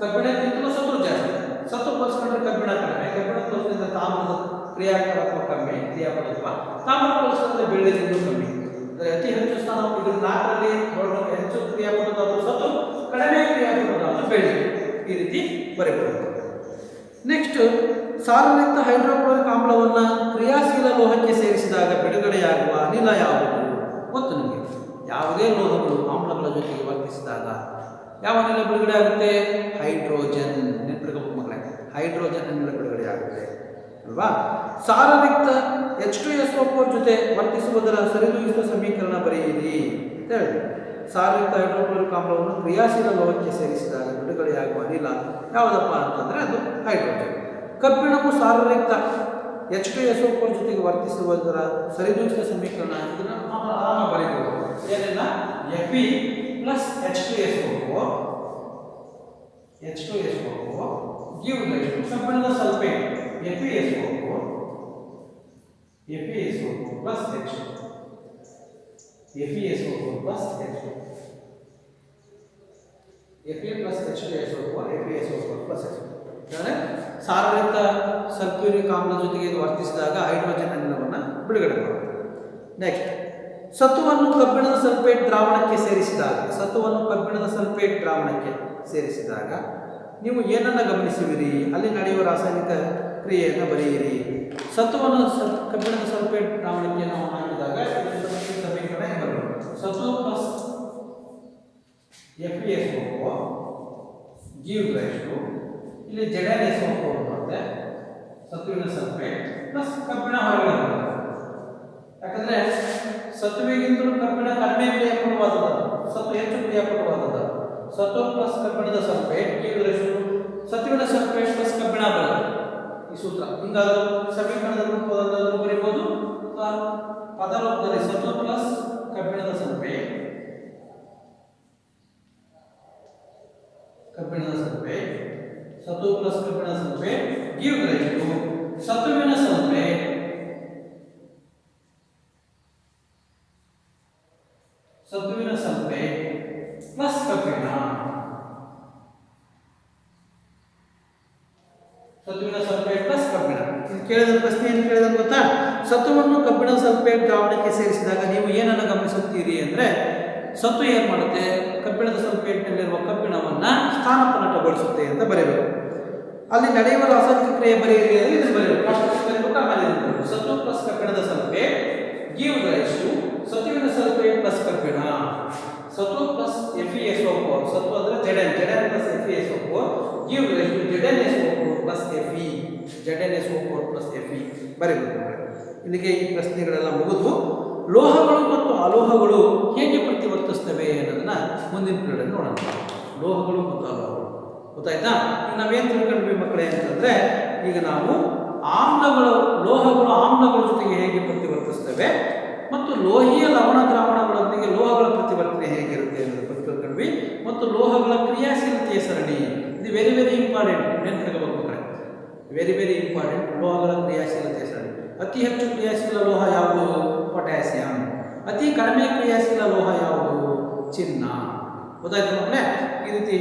ಕಬ್ಬಿಣಕ್ಕಿಂತಲೂ ಸತು ಜಾಸ್ತಿ. ಸತು ಬಳಸ್ಕೊಂಡ್ರೆ ಕಬ್ಬಿಣ ಕಡಿಮೆ, ಕಬ್ಬಿಣ ಬಳಸಿದ್ರೆ ತಾಮ್ರದ ಕ್ರಿಯಾತ್ಮಕ ಕಮ್ಮಿ, ಕ್ರಿಯಾಪಟತ್ವ. ತಾಮ್ರ ಬಳಸಿದ್ರೆ ಬೆಳ್ಳಿಗಿಂತಲೂ ಕಮ್ಮಿ. ಅಂದರೆ ಅತಿ ಹೆಚ್ಚು ಸ್ಥಾನ ಇದು 4ರಲ್ಲಿ ಹೆಚ್ಚು ಕ್ರಿಯಾಪಟತ್ವ ಸತು, ಕಡಿಮೆ ಕ್ರಿಯಾಪಟತ್ವ ಬೆಳ್ಳಿ. ಈ ರೀತಿ ಬರೀಬಹುದು. ನೆಕ್ಸ್ಟ್ ಸಾರಯುಕ್ತ ಹೈಡ್ರೋಕ್ಲೋರಿಕ್ ಆಮ್ಲವನ್ನು ಕ್ರಿಯಾಶೀಲ ಲೋಹಕ್ಕೆ ಸೇರಿಸಿದಾಗ ಬಿಡುಗಡೆಯಾಗುವ ಅನಿಲ ಯಾವುದು? ಗೊತ್ತು ನಿಮಗೆ. ಯಾವುದೇ ಲೋಹಗಳು ಆಮ್ಲಗಳ ಜೊತೆಗೆ ವರ್ತಿಸಿದಾಗ ಯಾವ ಅನಿಲ ಬಿಡುಗಡೆ ಆಗುತ್ತೆ? ಹೈಡ್ರೋಜನ್. ನೆನಪಿಟ್ಕೋಬೇಕು ಮಕ್ಕಳೇ, ಹೈಡ್ರೋಜನ್ ಅನಿಲ ಬಿಡುಗಡೆ ಆಗುತ್ತೆ ಅಲ್ವಾ. ಸಾರಯುಕ್ತ H2SO4 ಜೊತೆ ವರ್ತಿಸುವುದರ ಸರಿದೂಗಿಸುವ ಸಮೀಕರಣ ಬರೆಯಿರಿ ಅಂತ ಹೇಳಿ. ಸಾರಯುಕ್ತ ಹೈಡ್ರೋಕ್ಲೋರಿಕ್ ಆಮ್ಲವನ್ನು ಕ್ರಿಯಾಶೀಲ ಲೋಹಕ್ಕೆ ಸೇರಿಸಿದಾಗ ಬಿಡುಗಡೆಯಾಗುವ ಅನಿಲ ಯಾವುದಪ್ಪ ಅಂತಂದರೆ ಅದು ಹೈಡ್ರೋಜನ್. ಕಬ್ಬಿಣವು ಸಾರಯುಕ್ತ H2SO4 ಜೊತೆಗೆ ವರ್ತಿಸುವುದರ ಸರಿದೂಗಿಸುವ ಸಮೀಕರಣ ಇದನ್ನು ಆರಾಮ ಬರೆಯಬಹುದು. ಏನೆಲ್ಲ Fe plus H2SO4 give rise to ಕಬ್ಬಿಣದ sulphate FeSO4 plus H2 FeSO4 plus H2 Fe plus H2SO4 FeSO4 plus H2 ಅಂದರೆ ಸಾರಯುಕ್ತ ಸಲ್ಫ್ಯೂರಿಕ್ ಆಮ್ಲ ಜೊತೆಗೆ ಇದು ವರ್ತಿಸಿದಾಗ ಹೈಡ್ರೋಜನ್ ಅನಿಲವನ್ನು ಬಿಡುಗಡೆ ಮಾಡುತ್ತೆ. ನೆಕ್ಸ್ಟ್ ಸತುವನ್ನು ಕಬ್ಬಿಣದ ಸಲ್ಫೇಟ್ ದ್ರಾವಣಕ್ಕೆ ಸೇರಿಸಿದಾಗ ನೀವು ಏನನ್ನು ಗಮನಿಸುವಿರಿ? ಅಲ್ಲಿ ನಡೆಯುವ ರಾಸಾಯನಿಕ ಕ್ರಿಯೆಯನ್ನು ಬರೆಯಿರಿ. ಸತುವನ್ನು ಕಬ್ಬಿಣದ ಸಲ್ಫೇಟ್ ದ್ರಾವಣಕ್ಕೆ ನಾವು ಹಾಕಿದಾಗ ಸಮೀಕರಣ ಬರಬೇಕು. ಸತು plus FeSO4 give rise to ಇಲ್ಲಿ ZnSO4 ಬರುತ್ತೆ. ಸತುವಿನ ಸಲ್ಫೇಟ್ ಪ್ಲಸ್ ಕಬ್ಬಿಣ ಹೊರಗಡೆ ಬರುತ್ತೆ. ಯಾಕಂದ್ರೆ ಸತುವಿಗಿಂತಲೂ ಕಬ್ಬಿಣ ಕಡಿಮೆ ಕ್ರಿಯಾಪಟವಾದದ್ದು, ಸತು ಹೆಚ್ಚು ಕ್ರಿಯಾಪಟವಾದದ್ದು. ಸತು ಪ್ಲಸ್ ಕಬ್ಬಿಣದ ಸಲ್ಫೇಟ್ give rise to ಸತುವಿನ ಸಲ್ಫೇಟ್ ಪ್ಲಸ್ ಕಬ್ಬಿಣ ಬರುತ್ತೆ. ಈ ಸೂತ್ರ ಹಿಂಗಾದ್ರೂ ಸಮೀಕರಣದ ರೂಪದಲ್ಲಿ ಬರೀಬಹುದು ಅಥವಾ ಪದ ರೂಪದಲ್ಲಿ ಸತು ಪ್ಲಸ್ ಕಬ್ಬಿಣದ ಸಲ್ಫೇಟ್ ಸತು ಪ್ಲಸ್ ಕಬ್ಬಿಣದ ಸಲ್ಫೇಟ್ give rise to ಸತುವಿನ ಸಲ್ಫೇಟ್ ಪ್ಲಸ್ ಕಬ್ಬಿಣ. ಸತುವಿನ ಸಲ್ಫೇಟ್ ಪ್ಲಸ್ ಕಬ್ಬಿಣ. ಇದು ಕೇಳಿದ ಪ್ರಶ್ನೆ ಏನು ಕೇಳಿದ ಗೊತ್ತಾ? ಸತುವನ್ನು ಕಬ್ಬಿಣ ಸಲ್ಫೇಟ್ ದ್ರಾವಣಕ್ಕೆ ಸೇರಿಸಿದಾಗ ನೀವು ಏನನ್ನು ಗಮನಿಸುತ್ತೀರಿ ಅಂದರೆ ಸತು ಏನು ಮಾಡುತ್ತೆ? ಕಬ್ಬಿಣದ ಸಲ್ಫೇಟ್ನಲ್ಲಿರುವ ಕಬ್ಬಿಣವನ್ನು ಸ್ಥಾನಪಲ್ಲಟಗೊಳಿಸುತ್ತೆ ಅಂತ ಬರೆಯಬೇಕು. ಅಲ್ಲಿ ನಡೆಯುವ ರಾಸಾಯನಿಕ ಕ್ರಿಯೆ ಬರೆಯಿರಿ ಅಂದರೆ ಇದನ್ನು ಬರೆಯಬೇಕು. ಸತು ಪ್ಲಸ್ ಕಬ್ಬಿಣದ ಸಲ್ಫೇಟ್ give rise to ಸತುವಿನ ಸಲ್ಫೇಟ್ ಪ್ಲಸ್ ಕಬ್ಬಿಣ. ಸತು ಪ್ಲಸ್ FeSO4 ಸತು ಅಂದರೆ Zn plus FeSO4 give rise to ZnSO4 plus Fe ZnSO4 plus Fe ಬರೆಯಬೇಕು. ಇಲ್ಲಿಗೆ ಈ ಪ್ರಶ್ನೆಗಳೆಲ್ಲ ಮುಗಿದು ಲೋಹಗಳು ಮತ್ತು ಅಲೋಹಗಳು ಹೇಗೆ ಪ್ರತಿವರ್ತಿಸ್ತವೆ ಅನ್ನೋದನ್ನ ಮುಂದಿನ ಪೀರಿಯಡ್ ನೋಡೋಣ. ಲೋಹಗಳು ಮತ್ತು ಅಲೋಹಗಳು ಗೊತ್ತಾಯ್ತಾ? ಈಗ ನಾವೇನು ತಿಳ್ಕೊಂಡ್ವಿ ಮಕ್ಕಳೇ ಅಂತಂದರೆ, ಈಗ ನಾವು ಲೋಹಗಳು ಆಮ್ಲಗಳ ಜೊತೆಗೆ ಹೇಗೆ ಪ್ರತಿವರ್ತಿಸ್ತವೆ ಮತ್ತು ಲೋಹೀಯ ಲವಣ ದ್ರಾವಣಗಳೊಂದಿಗೆ ಲೋಹಗಳ ಪ್ರತಿವರ್ತನೆ ಹೇಗಿರುತ್ತೆ ಅನ್ನೋದನ್ನು ತಿಳ್ಕೊಂಡ್ವಿ. ಮತ್ತು ಲೋಹಗಳ ಕ್ರಿಯಾಶೀಲತೆಯ ಸರಣಿ ಇದು ವೆರಿ ಇಂಪಾರ್ಟೆಂಟ್. ನೆನಪಿಡಬೇಕು ಮಕ್ಕಳೇ, ವೆರಿ ಇಂಪಾರ್ಟೆಂಟ್. ಲೋಹಗಳ ಕ್ರಿಯಾಶೀಲತೆಯ ಸರಣಿ. ಅತಿ ಹೆಚ್ಚು ಕ್ರಿಯಾಶೀಲ ಲೋಹ ಯಾವುದು? ಪೊಟ್ಯಾಸಿಯಂ. ಅತಿ ಕಡಿಮೆ ಕ್ರಿಯಾಶೀಲ ಲೋಹ ಯಾವುದು? ಚಿನ್ನ. ಗೊತ್ತಾಯ್ತು ಮಕ್ಕಳೇ? ಈ ರೀತಿ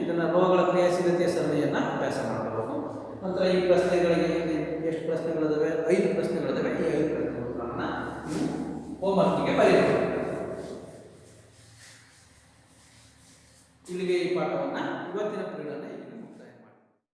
ಇದನ್ನು ಲೋಹಗಳ ಕ್ರಿಯಾಶೀಲತೆಯ ಸರಣಿಯನ್ನು ಅಭ್ಯಾಸ ಮಾಡಬೇಕು. ನಂತರ ಈ ಪ್ರಶ್ನೆಗಳಿಗೆ ಎಷ್ಟು ಪ್ರಶ್ನೆಗಳಿದಾವೆ? 5 ಪ್ರಶ್ನೆಗಳಿದಾವೆ. ಈ 5 ಪ್ರಶ್ನೆಗಳನ್ನು ಹೋಮ್ವರ್ಕಿಗೆ ಬರೀಬೇಕು.